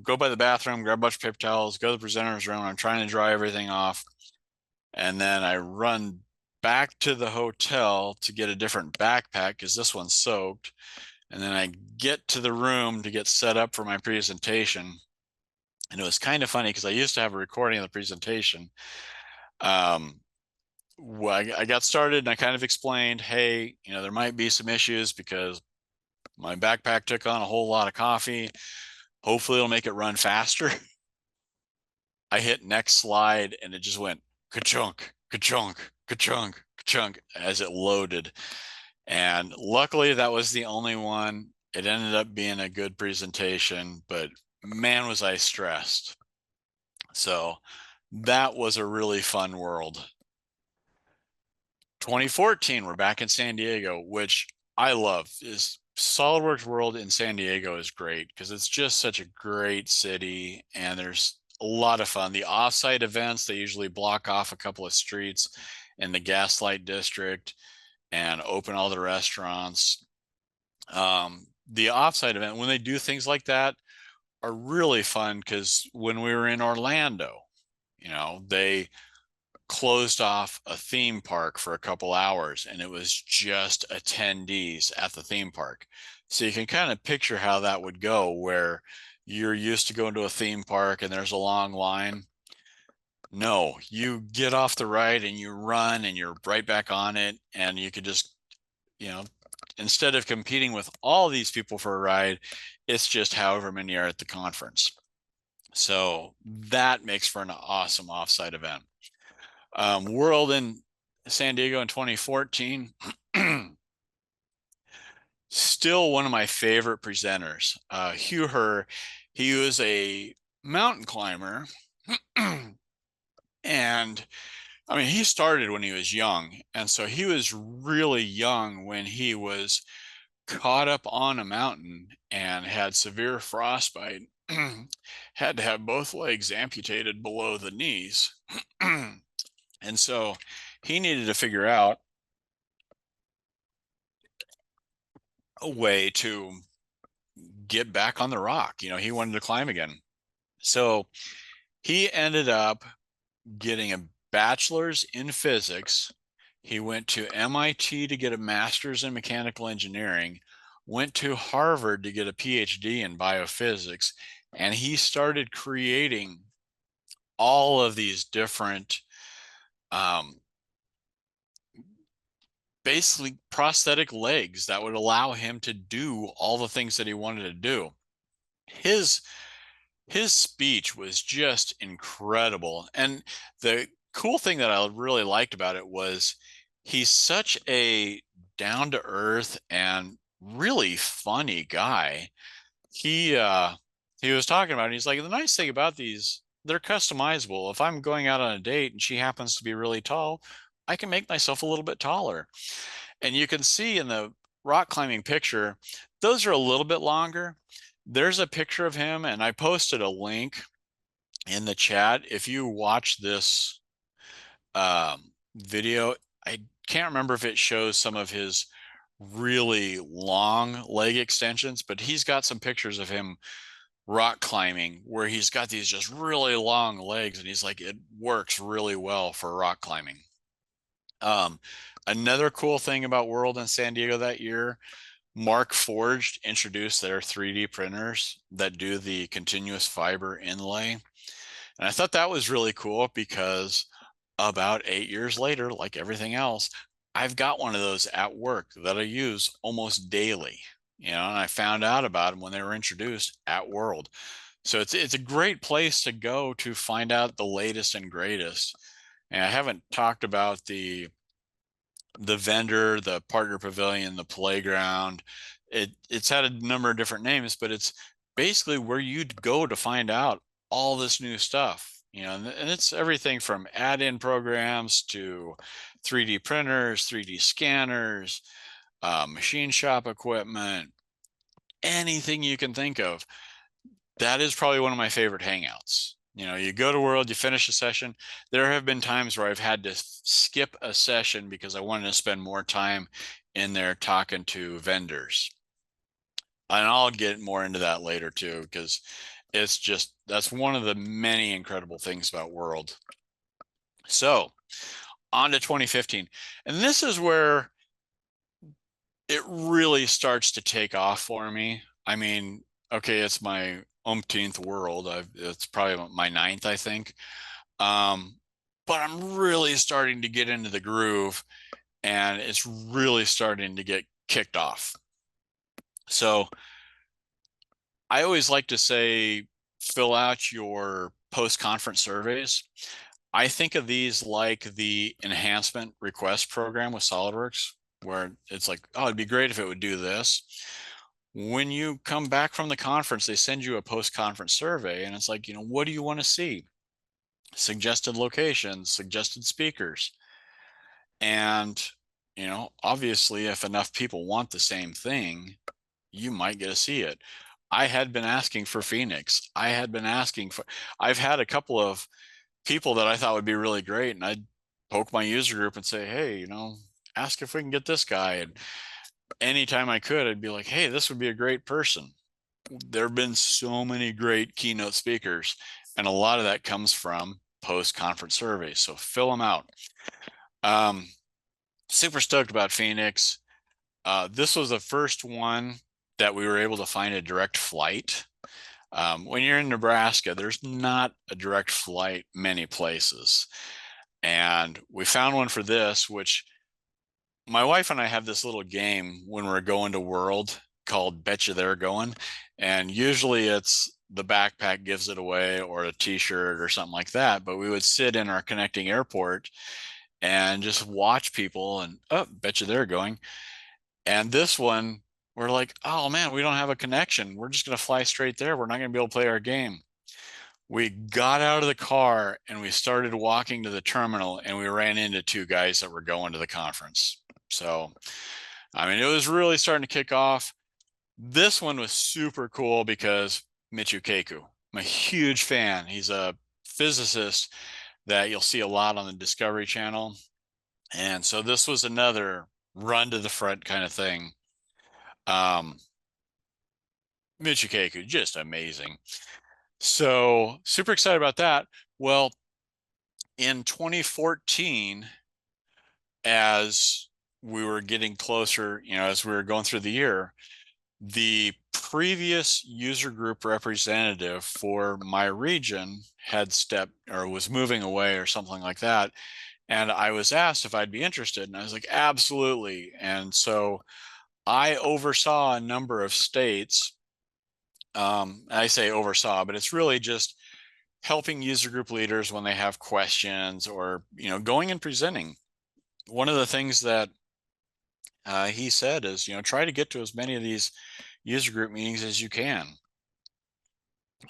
go by the bathroom, grab a bunch of paper towels, go to the presenter's room. I'm trying to dry everything off. And then I run back to the hotel to get a different backpack because this one's soaked. And then I get to the room to get set up for my presentation. And it was kind of funny because I used to have a recording of the presentation. Well, I got started and I kind of explained, hey, there might be some issues because my backpack took on a whole lot of coffee. Hopefully it'll make it run faster. I hit next slide and it just went ka-chunk, ka-chunk, ka-chunk, ka-chunk as it loaded. And luckily that was the only one. It ended up being a good presentation, but man, was I stressed. So that was a really fun world. 2014, we're back in San Diego, which I love. Is SolidWorks World in San Diego is great because it's just such a great city and there's a lot of fun. The offsite events, they usually block off a couple of streets in the Gaslight District and open all the restaurants. The offsite event, when they do things like that, are really fun because when we were in Orlando, they closed off a theme park for a couple hours and it was just attendees at the theme park. So you can kind of picture how that would go where you're used to going to a theme park and there's a long line. No, you get off the ride and you run and you're right back on it. And you could just, instead of competing with all these people for a ride, it's just however many are at the conference. So that makes for an awesome offsite event. World in San Diego in 2014. Still one of my favorite presenters. Hugh Herr, he was a mountain climber. And I mean, he started when he was young. And so he was really young when he was caught up on a mountain and had severe frostbite. Had to have both legs amputated below the knees. And so he needed to figure out a way to get back on the rock. He wanted to climb again. So he ended up getting a bachelor's in physics. He went to MIT to get a master's in mechanical engineering, went to Harvard to get a PhD in biophysics, and he started creating all of these different basically prosthetic legs that would allow him to do all the things that he wanted to do. His speech was just incredible. And the cool thing that I really liked about it was he's such a down to earth and really funny guy. He was talking about it. He's like, the nice thing about these, they're customizable. If I'm going out on a date and she happens to be really tall, I can make myself a little bit taller. And you can see in the rock climbing picture, those are a little bit longer. There's a picture of him, and I posted a link in the chat. If you watch this video, I can't remember if it shows some of his really long leg extensions, but he's got some pictures of him rock climbing where he's got these just really long legs, and he's like, it works really well for rock climbing. Another cool thing about World in San Diego that year, Mark Forged introduced their 3D printers that do the continuous fiber inlay. And I thought that was really cool because about 8 years later, like everything else, I've got one of those at work that I use almost daily, and I found out about them when they were introduced at World. So it's a great place to go to find out the latest and greatest. And I haven't talked about the the vendor, the partner pavilion, the playground. It's had a number of different names, but it's basically where you'd go to find out all this new stuff. You know, and it's everything from add-in programs to 3D printers, 3D scanners, machine shop equipment, anything you can think of. That is probably one of my favorite hangouts. You know, you go to World, you finish a session. There have been times where I've had to skip a session because I wanted to spend more time in there talking to vendors. And I'll get more into that later too, because it's just, that's one of the many incredible things about World. So on to 2015. And this is where it really starts to take off for me. I mean, okay, it's my umpteenth World. It's probably my ninth, I think. Um, but I'm really starting to get into the groove, and it's really starting to get kicked off. So I always like to say, fill out your post-conference surveys. I think of these like the enhancement request program with SolidWorks, where it's like, oh, it'd be great if it would do this. When you come back from the conference, they send you a post-conference survey, and it's like, you know, what do you want to see? Suggested locations, suggested speakers. And, you know, obviously, if enough people want the same thing, you might get to see it. I had been asking for Phoenix. I've had a couple of people that I thought would be really great, and I'd poke my user group and say, hey, you know, ask if we can get this guy. And anytime I could, I'd be like, hey, this would be a great person. There have been so many great keynote speakers, and a lot of that comes from post-conference surveys. So fill them out. Um, Super stoked about Phoenix. This was the first one that we were able to find a direct flight. When you're in Nebraska, there's not a direct flight many places. And we found one for this, which my wife and I have this little game when we're going to World called Betcha They're Going. And usually it's the backpack gives it away or a t-shirt or something like that. But we would sit in our connecting airport and just watch people and, oh, betcha they're going. And this one, we're like, oh man, we don't have a connection. We're just going to fly straight there. We're not going to be able to play our game. We got out of the car and we started walking to the terminal, and we ran into two guys that were going to the conference. So, I mean, it was really starting to kick off. This one was super cool because Michio Kaku, I'm a huge fan. He's a physicist that you'll see a lot on the Discovery Channel. And so this was another run to the front kind of thing. Um, Michio Kaku, just amazing. So super excited about that. Well, in 2014, as we were getting closer, you know, as we were going through the year, the previous user group representative for my region had stepped or was moving away or something like that. And I was asked if I'd be interested. And I was like, absolutely. And so I oversaw a number of states. I say oversaw, but it's really just helping user group leaders when they have questions or, you know, going and presenting. One of the things that he said is, you know, try to get to as many of these user group meetings as you can.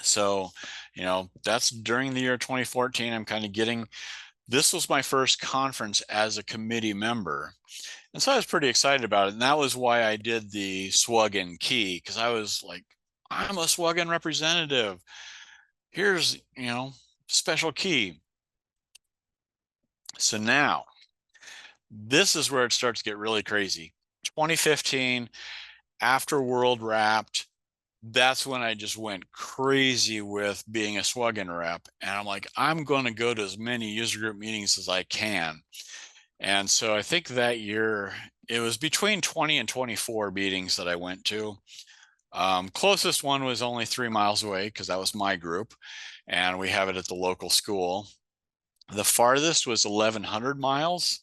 So, you know, that's during the year 2014. I'm kind of getting, this was my first conference as a committee member. And so I was pretty excited about it. And that was why I did the SWUGN key, because I was like, I'm a SWUGN representative. Here's, you know, special key. So now this is where it starts to get really crazy. 2015, after World wrapped, that's when I just went crazy with being a SWUGN rep. And I'm like, I'm going to go to as many user group meetings as I can. And so I think that year it was between 20 and 24 meetings that I went to. Closest one was only 3 miles away because that was my group, and we have it at the local school. The farthest was 1,100 miles.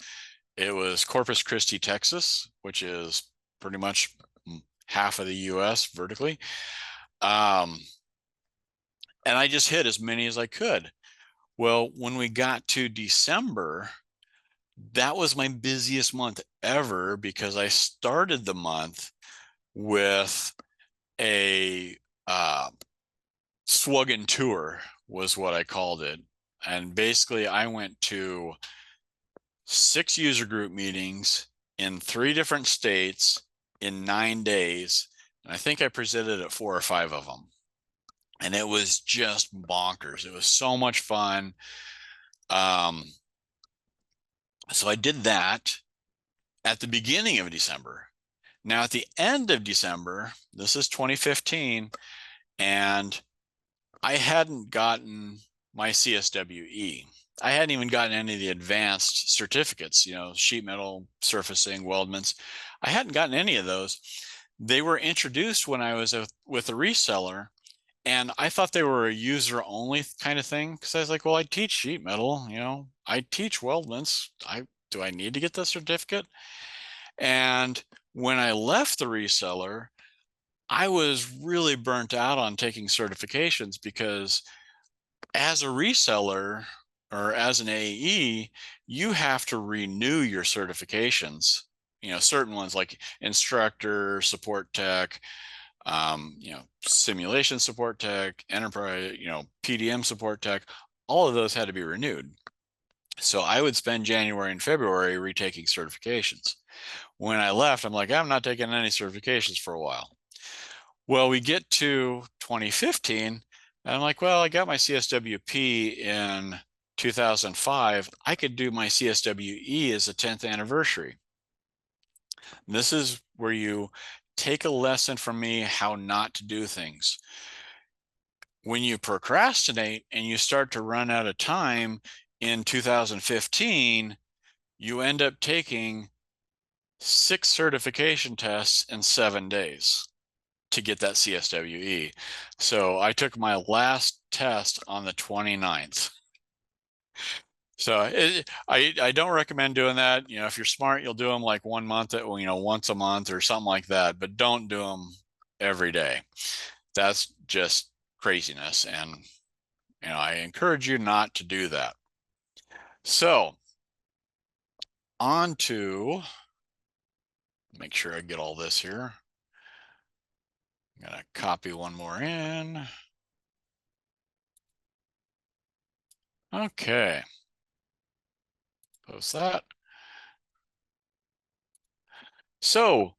It was Corpus Christi, Texas, which is pretty much half of the US vertically. And I just hit as many as I could. Well, when we got to December, That was my busiest month ever because I started the month with a SWUGN tour was what I called it. And basically I went to 6 user group meetings in 3 different states in 9 days. And I think I presented at 4 or 5 of them. And it was just bonkers. It was so much fun. Um, so I did that at the beginning of December. Now, at the end of December, this is 2015, and I hadn't gotten my CSWE. I hadn't even gotten any of the advanced certificates, sheet metal, surfacing, weldments. I hadn't gotten any of those. They were introduced when I was with a reseller, and I thought they were a user only kind of thing because I was like, well, I teach sheet metal, I teach weldments. Do I need to get the certificate? And when I left the reseller, I was really burnt out on taking certifications because as a reseller or as an AE, you have to renew your certifications. Certain ones like instructor, support tech, simulation support tech, enterprise, PDM support tech, all of those had to be renewed. So I would spend January and February retaking certifications. When I left, I'm like, I'm not taking any certifications for a while. Well, we get to 2015, and I'm like, well, I got my CSWP in 2005. I could do my CSWE as a 10th anniversary. This is where you take a lesson from me how not to do things. When you procrastinate and you start to run out of time in 2015, you end up taking 6 certification tests in 7 days to get that CSWE. So I took my last test on the 29th. So I don't recommend doing that. If you're smart, you'll do them like 1 month, once a month or something like that, but don't do them every day. That's just craziness. And, I encourage you not to do that. So on to make sure I get all this here. I'm going to copy one more in. Okay. Post that. So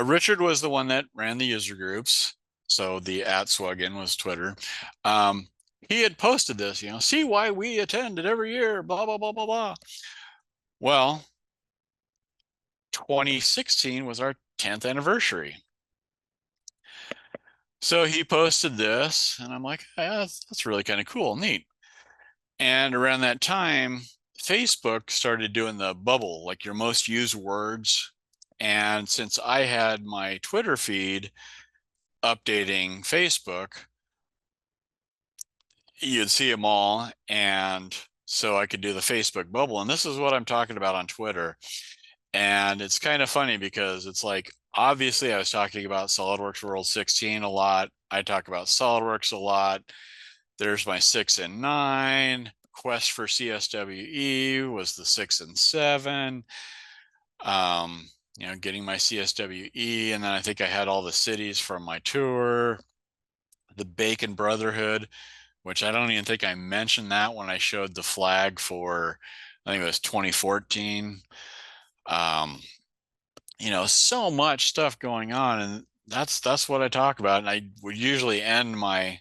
Richard was the one that ran the user groups. So the @SWUGN was Twitter. He had posted this, see why we attend it every year, blah, blah, blah, blah, blah. Well, 2016 was our 10th anniversary. So he posted this, and I'm like, that's really kind of cool, neat. And around that time, Facebook started doing the bubble, like your most used words. And since I had my Twitter feed updating Facebook, you'd see them all. And so I could do the Facebook bubble. And this is what I'm talking about on Twitter. And it's kind of funny because it's like, obviously, I was talking about SolidWorks World 16 a lot. I talk about SolidWorks a lot. There's my 6 and 9. Quest for CSWE was the 6 and 7. Getting my CSWE. And then I think I had all the cities from my tour. The Bacon Brotherhood, which I don't even think I mentioned that when I showed the flag for, I think it was 2014. So much stuff going on, and that's what I talk about. And I would usually end my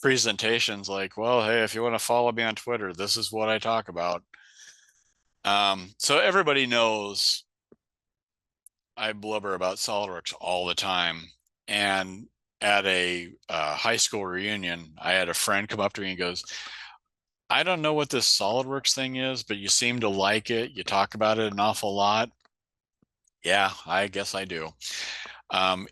presentations like, well, hey, if you want to follow me on Twitter, this is what I talk about. So everybody knows I blubber about SolidWorks all the time. And at a high school reunion, I had a friend come up to me and goes, I don't know what this SolidWorks thing is, but you seem to like it. You talk about it an awful lot. Yeah, I guess I do.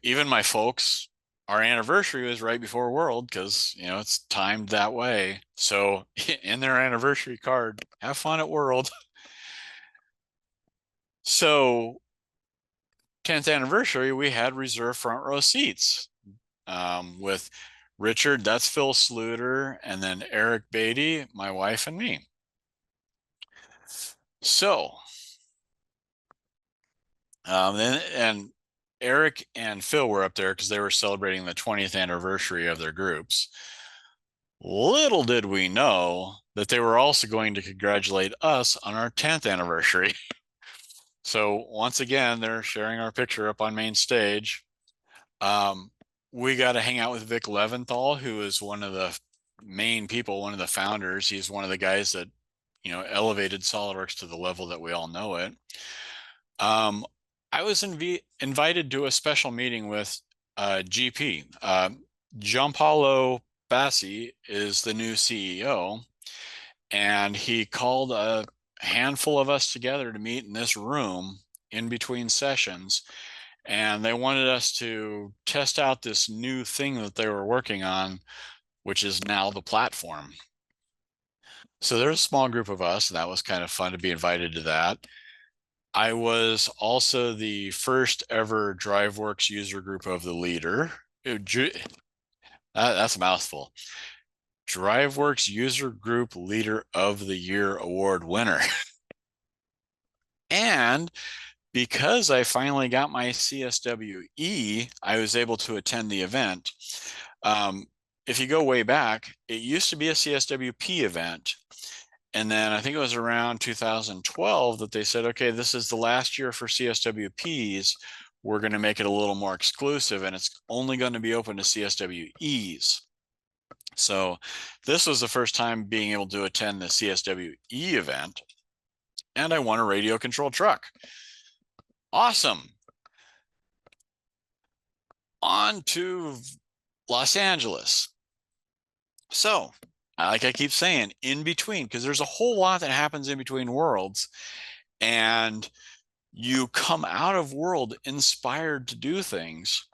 Even my folks, our anniversary was right before World because, it's timed that way. So in their anniversary card, have fun at World. So 10th anniversary, we had reserved front row seats with Richard, that's Phil Sluter, and then Eric Beatty, my wife, and me. So, and Eric and Phil were up there because they were celebrating the 20th anniversary of their groups. Little did we know that they were also going to congratulate us on our 10th anniversary. So once again, they're sharing our picture up on main stage. We got to hang out with Vic Leventhal, who is one of the main people, one of the founders. He's one of the guys that, elevated SolidWorks to the level that we all know it. I was invited to a special meeting with GP. Giampaolo Bassi is the new CEO, and he called a handful of us together to meet in this room in between sessions. And they wanted us to test out this new thing that they were working on, which is now the platform. So there's a small group of us, and that was kind of fun to be invited to that. I was also the first ever DriveWorks user group of the leader. That's a mouthful. DriveWorks User Group Leader of the Year Award winner. And because I finally got my CSWE, I was able to attend the event. If you go way back, it used to be a CSWP event. And then I think it was around 2012 that they said, okay, this is the last year for CSWPs. We're going to make it a little more exclusive, and it's only going to be open to CSWEs. So this was the first time being able to attend the CSWE event, and I won a radio controlled truck. Awesome. On to Los Angeles. So, like I keep saying, in between, because there's a whole lot that happens in between worlds, and you come out of world inspired to do things.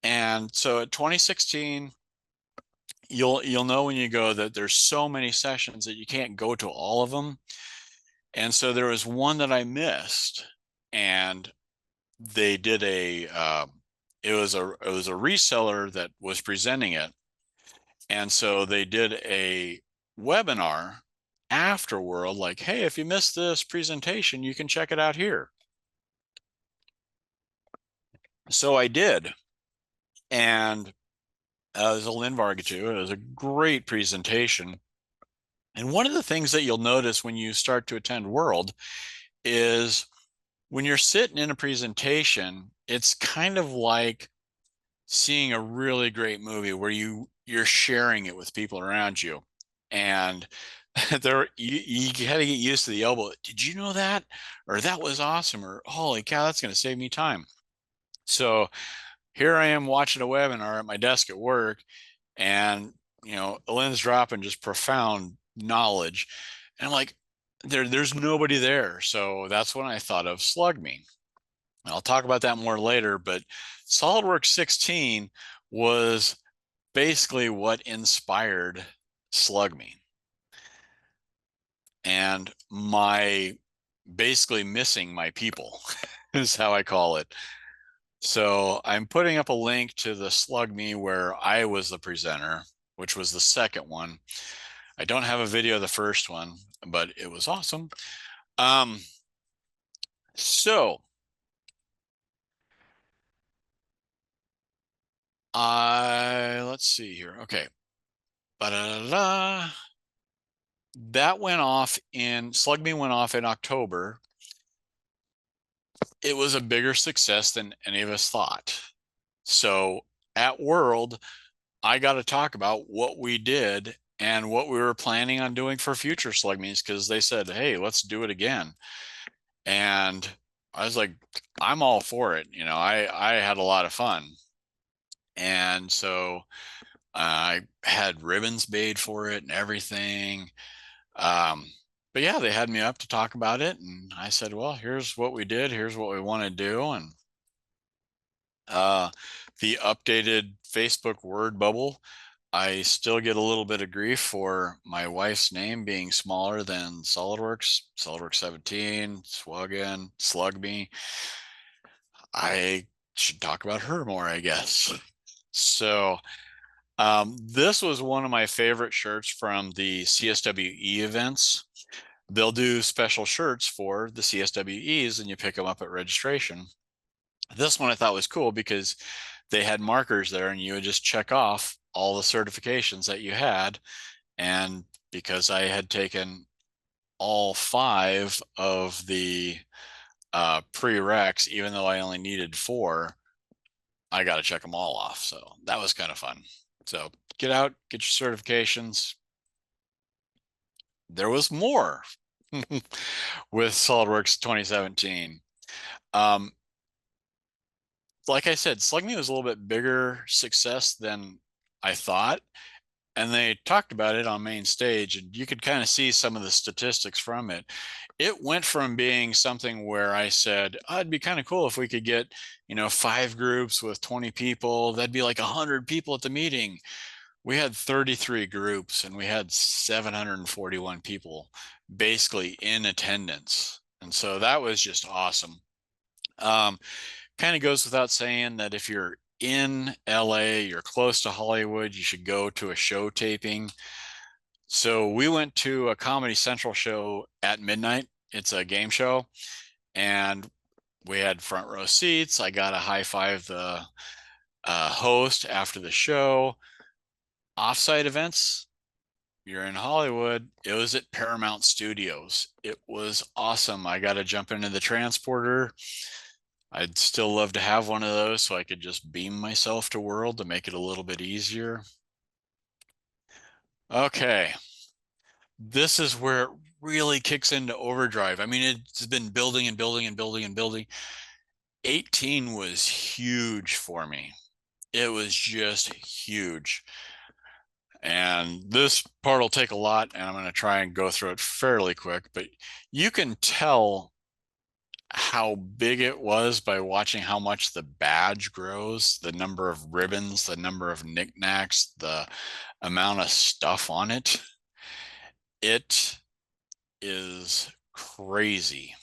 And so at 2016, you'll know when you go that there's so many sessions that you can't go to all of them. And so there was one that I missed, and they did it was a reseller that was presenting it. And so they did a webinar after World, like, hey, if you missed this presentation, you can check it out here. So I did. And it was a Lindvarga too. It was a great presentation. And one of the things that you'll notice when you start to attend World is when you're sitting in a presentation, it's kind of like seeing a really great movie where you're sharing it with people around you. And you got to get used to the elbow. Did you know that? Or that was awesome. Or holy cow, that's going to save me time. So here I am watching a webinar at my desk at work, and Lynn's dropping just profound knowledge. And I'm like, there's nobody there. So that's when I thought of SWUGN. I'll talk about that more later, but SolidWorks 16 was basically what inspired SWUGN. And basically missing my people is how I call it. So I'm putting up a link to the SWUGN where I was the presenter, which was the second one. I don't have a video of the first one, but it was awesome. So let's see here. Okay. Ba-da-da-da. That went off SWUGN went off in October. It was a bigger success than any of us thought. So at World, I got to talk about what we did and what we were planning on doing for future SWUGNs, because they said, hey, let's do it again. And I was like, I'm all for it. I had a lot of fun. And so I had ribbons made for it and everything. But yeah, they had me up to talk about it, and I said, well, here's what we did, here's what we want to do. And the updated Facebook word bubble, I still get a little bit of grief for my wife's name being smaller than SolidWorks 17, SWUGN, SLUGME. I should talk about her more, I guess. So this was one of my favorite shirts from the CSWE events. they'll do special shirts for the CSWEs and you pick them up at registration. This one I thought was cool because they had markers there and you would just check off all the certifications that you had. And because I had taken all 5 of the prereqs, even though I only needed 4, I got to check them all off. So that was kind of fun. So get out, get your certifications. There was more with SolidWorks 2017. Um, like I said, SWUGN was a little bit bigger success than I thought. And they talked about it on main stage, and you could kind of see some of the statistics from it. It went from being something where I said, oh, it'd be kind of cool if we could get, 5 groups with 20 people. That'd be like 100 people at the meeting. We had 33 groups and we had 741 people basically in attendance. And so that was just awesome. Kind of goes without saying that if you're in LA, you're close to Hollywood, you should go to a show taping. So we went to a Comedy Central show at midnight. It's a game show, and we had front row seats. I got to high five the host after the show. Offsite events, you're in Hollywood. It was at Paramount Studios. It was awesome. I got to jump into the transporter. I'd still love to have one of those so I could just beam myself to World to make it a little bit easier. Okay, this is where it really kicks into overdrive. I mean, it's been building and building and building and building. 18 was huge for me. It was just huge. And this part will take a lot, and I'm going to try and go through it fairly quick, but you can tell how big it was by watching how much the badge grows, the number of ribbons, the number of knickknacks, the amount of stuff on it. It is crazy.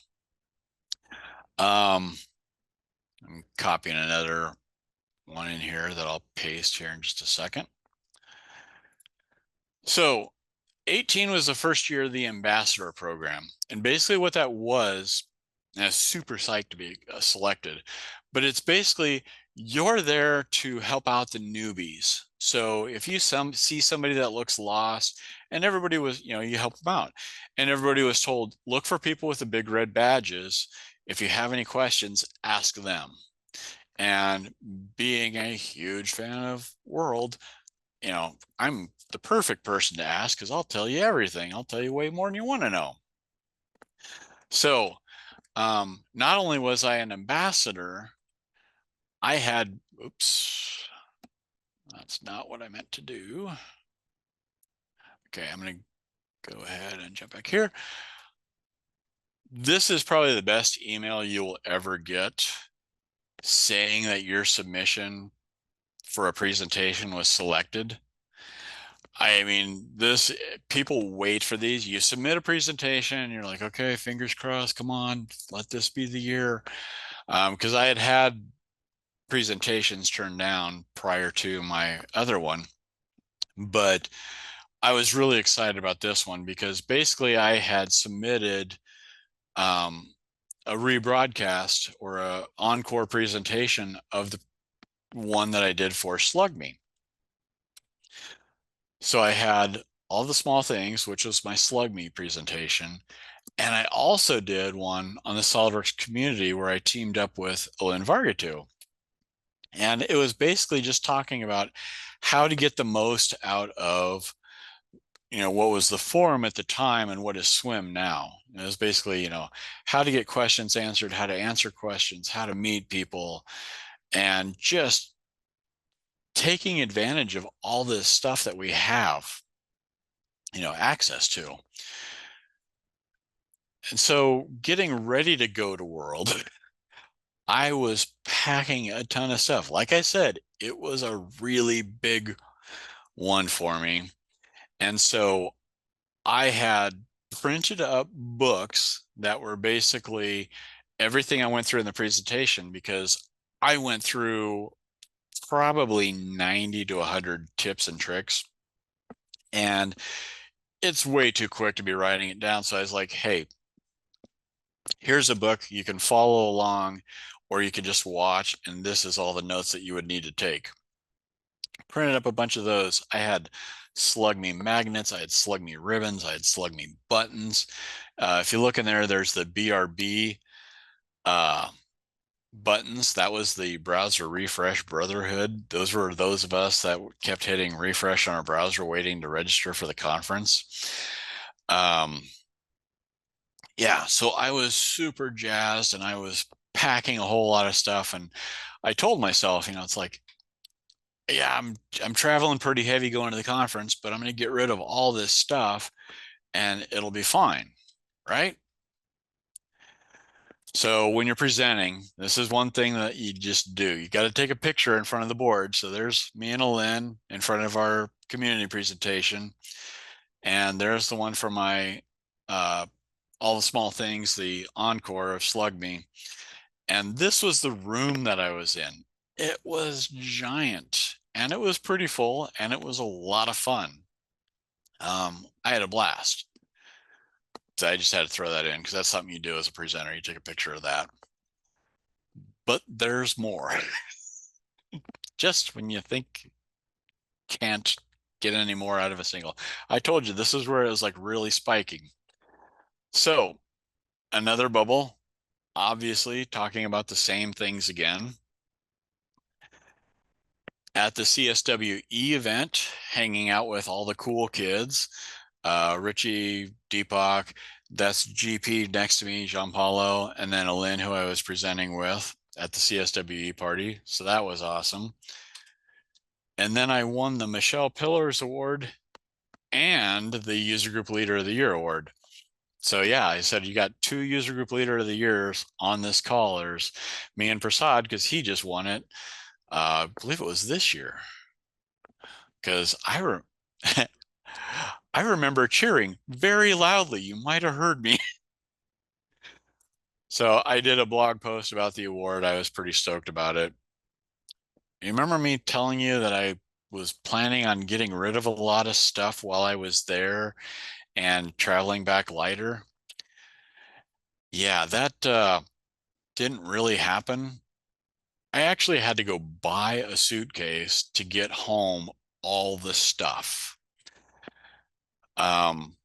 I'm copying another one in here that I'll paste here in just a second. So 18 was the first year of the ambassador program. And basically what that was, and I was super psyched to be selected, but it's basically you're there to help out the newbies. So if you see somebody that looks lost, and everybody was, you help them out. And everybody was told, look for people with the big red badges. If you have any questions, ask them. And being a huge fan of World, I'm the perfect person to ask because I'll tell you everything. I'll tell you way more than you want to know. So not only was I an ambassador, I had, oops, that's not what I meant to do. Okay, I'm going to go ahead and jump back here. This is probably the best email you will ever get saying that your submission for a presentation was selected. I mean, people wait for these. You submit a presentation and you're like, okay, fingers crossed, come on, let this be the year. Because I had presentations turned down prior to my other one, but I was really excited about this one because basically I had submitted a rebroadcast or a encore presentation of the one that I did for SWUGN. So I had all the small things, which was my SWUGN presentation. And I also did one on the SolidWorks community where I teamed up with Olin Vargatu. And it was basically just talking about how to get the most out of, what was the forum at the time and what is SWIM now. And it was basically, how to get questions answered, how to answer questions, how to meet people, and just taking advantage of all this stuff that we have, access to. And so getting ready to go to World, I was packing a ton of stuff. Like I said, it was a really big one for me. And so I had printed up books that were basically everything I went through in the presentation because I went through probably 90 to 100 tips and tricks. And it's way too quick to be writing it down. So I was like, hey, here's a book. You can follow along or you can just watch. And this is all the notes that you would need to take. Printed up a bunch of those. I had SWUGN magnets. I had SWUGN ribbons. I had SWUGN buttons. If you look in there, there's the BRB buttons. That was the browser refresh brotherhood. Those were those of us that kept hitting refresh on our browser waiting to register for the conference. Yeah, so I was super jazzed and I was packing a whole lot of stuff. And I told myself, it's like, yeah, I'm traveling pretty heavy going to the conference, but I'm going to get rid of all this stuff and it'll be fine, right? So when you're presenting, this is one thing that you just do. You got to take a picture in front of the board. So there's me and Lynn in front of our community presentation. And there's the one for my all the small things, the encore of SWUGN. And this was the room that I was in. It was giant and it was pretty full and it was a lot of fun. I had a blast. So I just had to throw that in because that's something you do as a presenter. You take a picture of that. But there's more. Just when you think can't get any more out of a single. I told you this is where it was like really spiking. So another bubble, obviously talking about the same things again. At the CSWE event, hanging out with all the cool kids, Richie, Deepak, that's GP next to me, Jean Paulo, and then Alin, who I was presenting with at the CSWE party. So that was awesome. And then I won the Michelle Pillars Award and the User Group Leader of the Year Award. So yeah, I said, you got 2 User Group Leader of the Years on this call. There's me and Prasad, because he just won it. I believe it was this year. Because I remember cheering very loudly. You might have heard me. So I did a blog post about the award. I was pretty stoked about it. You remember me telling you that I was planning on getting rid of a lot of stuff while I was there and traveling back lighter? Yeah, that didn't really happen. I actually had to go buy a suitcase to get home all the stuff.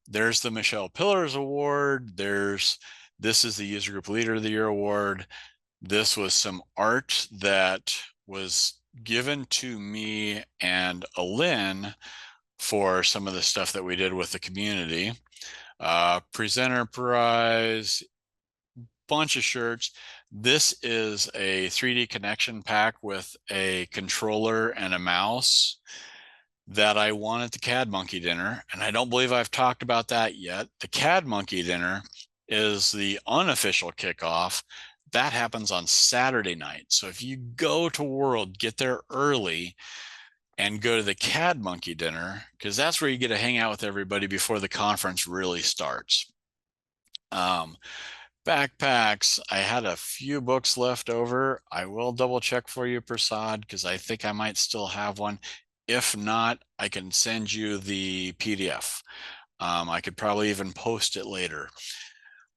There's the Michelle Pillars Award. This is the User Group Leader of the Year Award. This was some art that was given to me and Alin for some of the stuff that we did with the community. Presenter prize, bunch of shirts. This is a 3D connection pack with a controller and a mouse that I won at the CAD Monkey Dinner. And I don't believe I've talked about that yet. The CAD Monkey Dinner is the unofficial kickoff. That happens on Saturday night. So if you go to World, get there early and go to the CAD Monkey Dinner, because that's where you get to hang out with everybody before the conference really starts. Backpacks, I had a few books left over. I will double check for you, Prasad, because I think I might still have one. If not, I can send you the PDF. I could probably even post it later.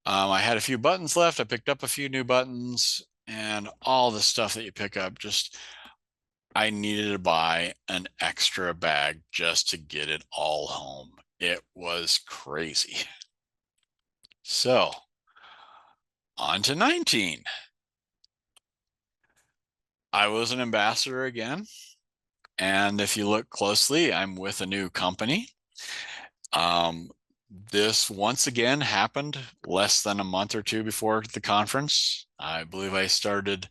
I had a few buttons left. I picked up a few new buttons and all the stuff that you pick up. Just, I needed to buy an extra bag just to get it all home. It was crazy. So, on to 19. I was an ambassador again. And if you look closely, I'm with a new company. This once again happened less than a month or two before the conference. I believe I started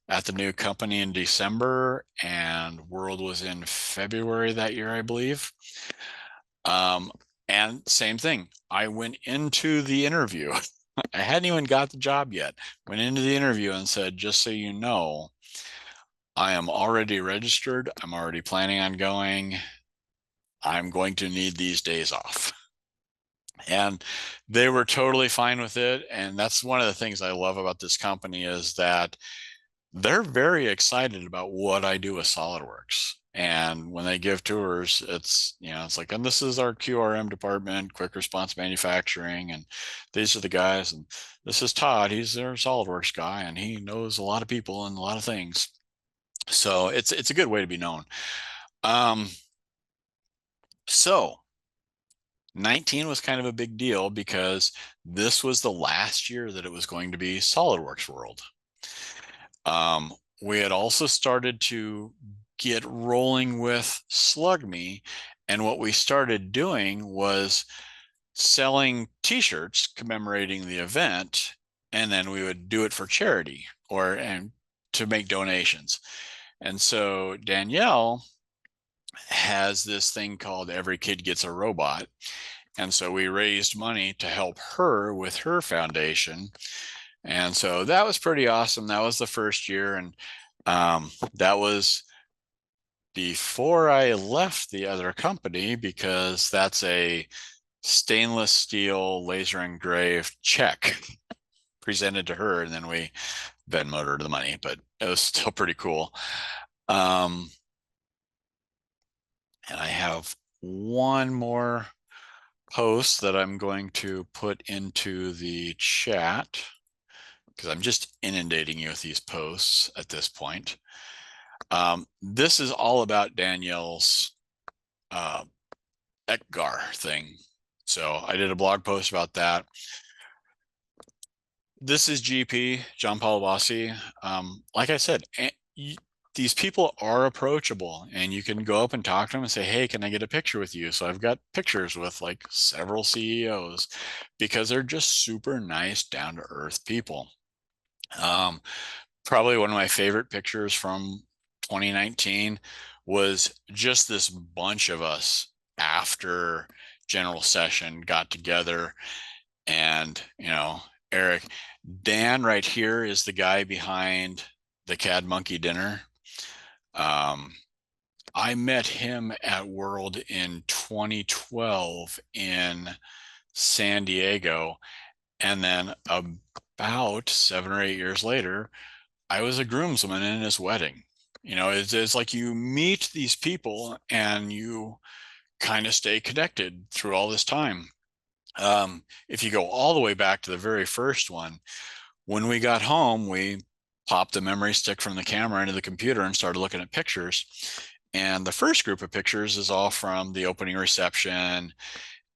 at the new company in December and World was in February that year, I believe. And same thing, I went into the interview. I hadn't even got the job yet. Went into the interview and said, just so you know, I am already registered. I'm already planning on going. I'm going to need these days off. And they were totally fine with it. And that's one of the things I love about this company is that they're very excited about what I do with SolidWorks. And when they give tours, it's, it's like, and this is our QRM department, quick response manufacturing, and these are the guys, and this is Todd, he's their SolidWorks guy, and he knows a lot of people and a lot of things. So it's a good way to be known. Um, so 19 was kind of a big deal because this was the last year that it was going to be SolidWorks World. We had also started to get rolling with SWUGN, and what we started doing was selling t-shirts commemorating the event, and then we would do it for charity and to make donations. And so Danielle has this thing called Every Kid Gets a Robot. And so we raised money to help her with her foundation. And so that was pretty awesome. That was the first year. And that was before I left the other company, because that's a stainless steel laser engraved check presented to her. And then we Venmoed her the money, but it was still pretty cool. And I have one more post that I'm going to put into the chat because I'm just inundating you with these posts at this point. This is all about Danielle's ECGAR thing. So I did a blog post about that. This is GP, John Paul Bassi. Like I said, these people are approachable, and you can go up and talk to them and say, hey, can I get a picture with you? So I've got pictures with like several CEOs because they're just super nice, down to earth people. Probably one of my favorite pictures from 2019 was just this bunch of us after general session got together. And, Eric, Dan right here is the guy behind the CAD Monkey dinner. I met him at World in 2012 in San Diego. And then about 7 or 8 years later, I was a groomsman in his wedding. It's like you meet these people and you kind of stay connected through all this time. If you go all the way back to the very first one, when we got home, we popped the memory stick from the camera into the computer and started looking at pictures. And the first group of pictures is all from the opening reception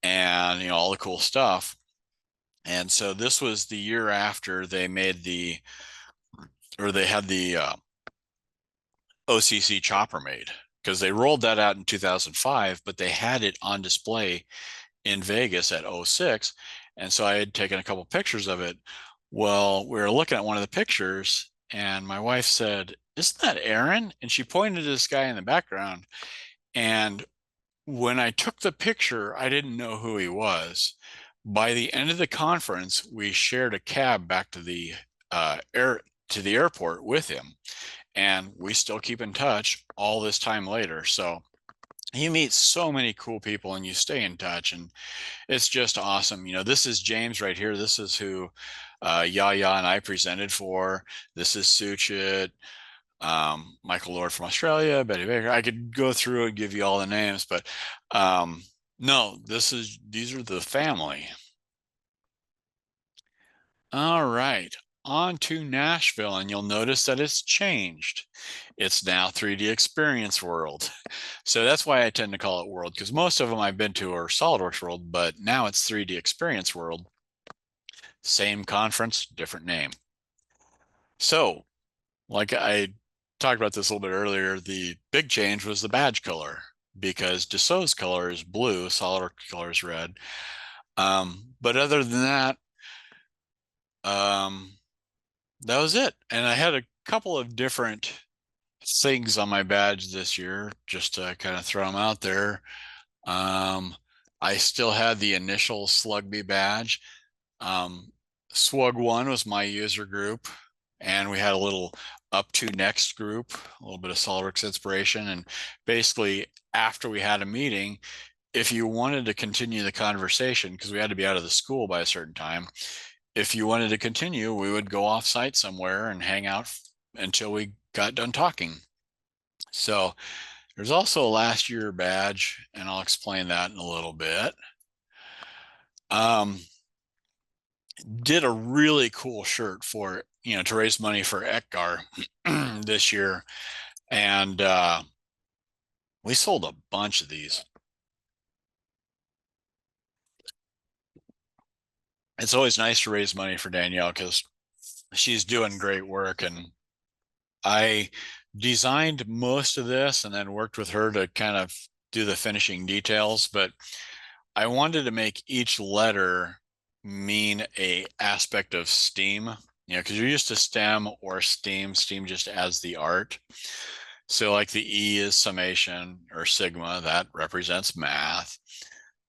and, all the cool stuff. And so this was the year after they had the OCC chopper made, because they rolled that out in 2005, but they had it on display in Vegas at 06. And so I had taken a couple pictures of it. Well, we were looking at one of the pictures and my wife said, isn't that Aaron? And she pointed to this guy in the background. And when I took the picture, I didn't know who he was. By the end of the conference, we shared a cab back to the airport with him, and we still keep in touch all this time later. So you meet so many cool people and you stay in touch, and it's just awesome. This is James right here. This is who Yaya and I presented for. This is Suchit, Michael Lord from Australia, Betty Baker. I could go through and give you all the names, but no, these are the family. All right, on to Nashville, and you'll notice that it's changed. It's now 3D Experience World. So that's why I tend to call it World, because most of them I've been to are SolidWorks World, but now it's 3D Experience World. Same conference, different name. So, like I talked about this a little bit earlier, the big change was the badge color, because Dassault's color is blue, SolidWorks color is red. But other than that, that was it. And I had a couple of different things on my badge this year, just to kind of throw them out there. I still had the initial SLUGB badge. SWUG1 was my user group, and we had a little up to next group, a little bit of SolidWorks inspiration. And basically, after we had a meeting, if you wanted to continue the conversation, because we had to be out of the school by a certain time, if you wanted to continue, we would go off site somewhere and hang out until we got done talking. So There's also a last year badge, and I'll explain that in a little bit. Did a really cool shirt for, to raise money for ETGAR this year. And we sold a bunch of these. It's always nice to raise money for Danielle because she's doing great work. And I designed most of this and then worked with her to kind of do the finishing details. But I wanted to make each letter mean a aspect of STEAM, because you're used to STEM or STEAM. STEAM just adds the art. So like the E is summation or sigma, that represents math.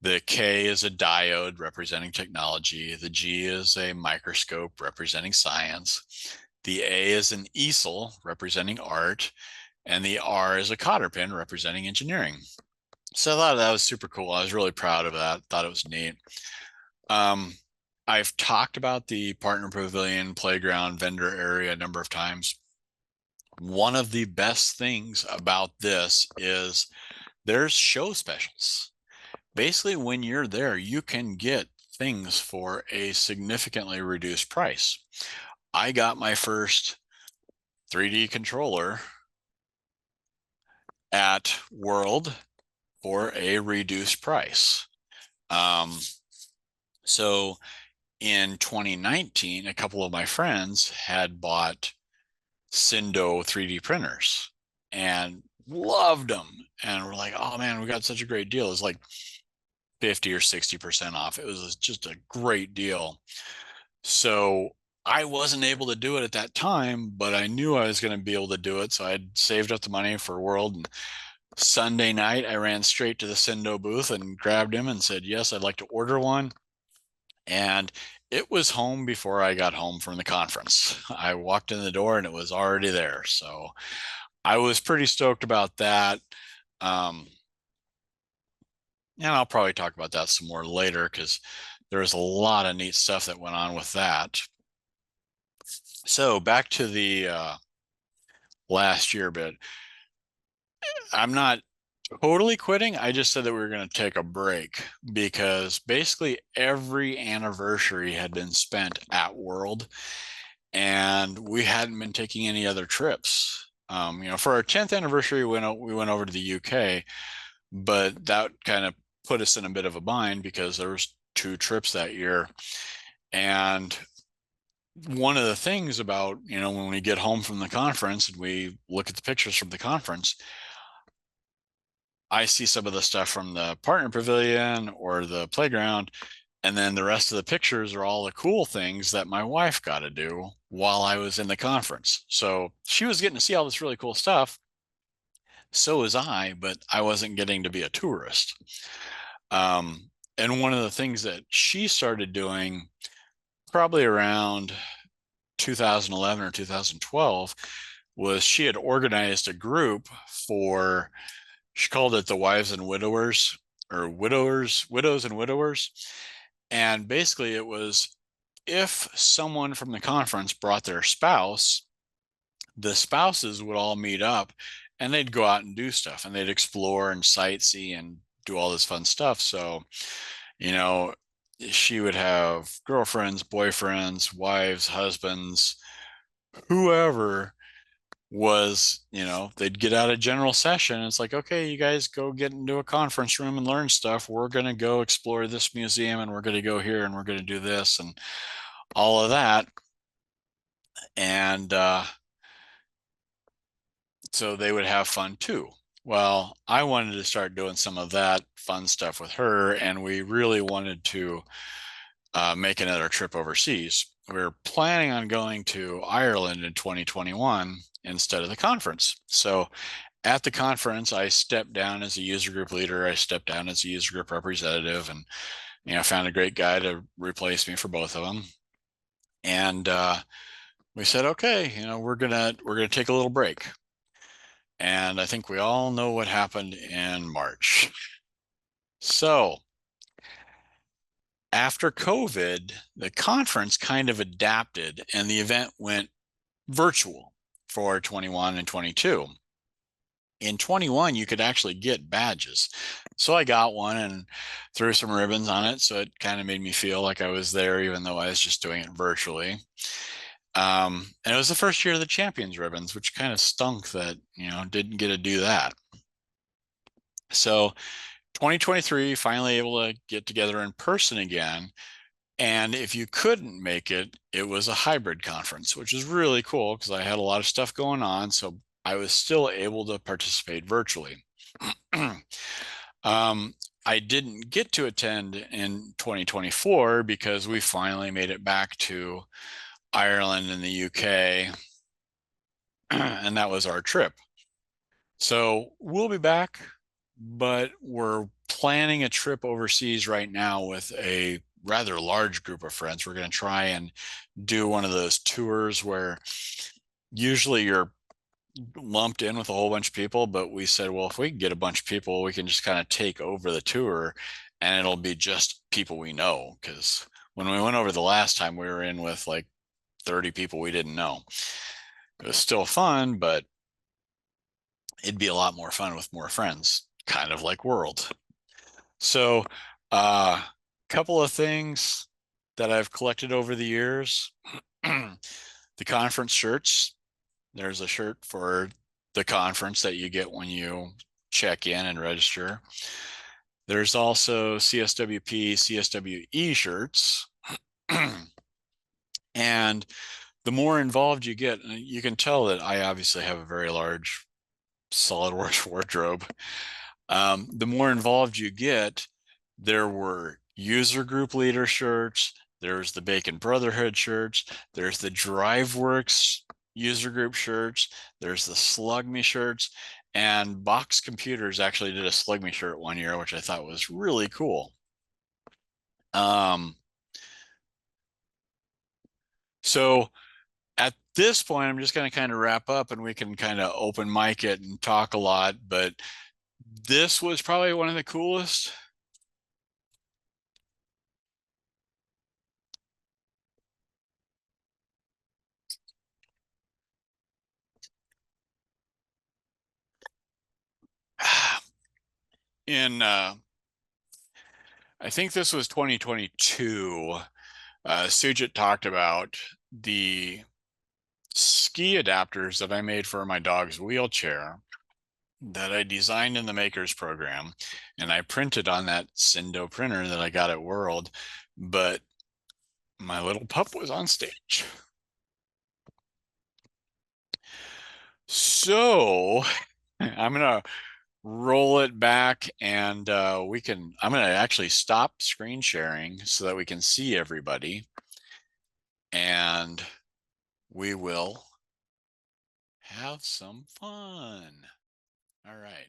The K is a diode representing technology. The G is a microscope representing science. The A is an easel representing art. And the R is a cotter pin representing engineering. So I thought that was super cool. I was really proud of that. Thought it was neat. I've talked about the partner pavilion playground vendor area a number of times. One of the best things about this is there's show specials. Basically, when you're there, you can get things for a significantly reduced price. I got my first 3D controller at World for a reduced price. So in 2019, a couple of my friends had bought Cindo 3D printers and loved them. And we're like, oh man, we got such a great deal. It was like 50 or 60% off. It was just a great deal. So I wasn't able to do it at that time, but I knew I was going to be able to do it. So I'd saved up the money for World. And Sunday night, I ran straight to the Cindo booth and grabbed him and said, yes, I'd like to order one. And it was home before I got home from the conference. I walked in the door and it was already there. So I was pretty stoked about that. And I'll probably talk about that some more later because there's a lot of neat stuff that went on with that. So back to the last year bit. I'm not totally quitting. I just said that we were going to take a break because basically every anniversary had been spent at World and we hadn't been taking any other trips. For our 10th anniversary, we went over to the UK, but that kind of put us in a bit of a bind because there was 2 trips that year. And one of the things about, when we get home from the conference and we look at the pictures from the conference, I see some of the stuff from the partner pavilion or the playground. And then the rest of the pictures are all the cool things that my wife got to do while I was in the conference. So she was getting to see all this really cool stuff. So was I, but I wasn't getting to be a tourist. And one of the things that she started doing probably around 2011 or 2012 was she had organized a group for, she called it the Wives and Widowers, or Widows and Widowers. And basically it was if someone from the conference brought their spouse, the spouses would all meet up and they'd go out and do stuff and they'd explore and sightsee and do all this fun stuff. So, she would have girlfriends, boyfriends, wives, husbands, whoever was, they'd get out of general session. It's like, okay, you guys go get into a conference room and learn stuff. We're going to go explore this museum and we're going to go here and we're going to do this and all of that. And so they would have fun too. Well, I wanted to start doing some of that fun stuff with her, and we really wanted to make another trip overseas. We were planning on going to Ireland in 2021 instead of the conference. So at the conference, I stepped down as a user group leader. I stepped down as a user group representative and, found a great guy to replace me for both of them. And we said, okay, we're gonna take a little break. And I think we all know what happened in March. So after COVID, the conference kind of adapted and the event went virtual for 21 and 22. In 21, you could actually get badges. So I got one and threw some ribbons on it. So it kind of made me feel like I was there, even though I was just doing it virtually. And it was the first year of the Champions ribbons, which kind of stunk that, didn't get to do that. So 2023, finally able to get together in person again. And if you couldn't make it, it was a hybrid conference, which is really cool because I had a lot of stuff going on. So I was still able to participate virtually. um, I didn't get to attend in 2024 because we finally made it back to Ireland and the UK, and that was our trip. So we'll be back, but we're planning a trip overseas right now with a rather large group of friends. We're going to try and do one of those tours where usually you're lumped in with a whole bunch of people, but we said, well, if we can get a bunch of people, we can just kind of take over the tour and it'll be just people we know. Because when we went over the last time, we were in with like 30 people we didn't know. It was still fun, but it'd be a lot more fun with more friends, kind of like World. So, a couple of things that I've collected over the years. The conference shirts. There's a shirt for the conference that you get when you check in and register. There's also CSWP, CSWE shirts. And the more involved you get, you can tell that I obviously have a very large Solidworks wardrobe. The more involved you get, there were user group leader shirts, there's the Bacon Brotherhood shirts, there's the DriveWorks user group shirts, there's the SWUGN shirts, and Box Computers actually did a SWUGN shirt one year, which I thought was really cool. So at this point, I'm just going to kind of wrap up and we can kind of open mic it and talk a lot, but this was probably one of the coolest. In I think this was 2022. Sujit talked about the ski adapters that I made for my dog's wheelchair that I designed in the Makers program, and I printed on that Sindo printer that I got at World, but my little pup was on stage. So I'm gonna roll it back and I'm gonna actually stop screen sharing so that we can see everybody, and we will have some fun. All right.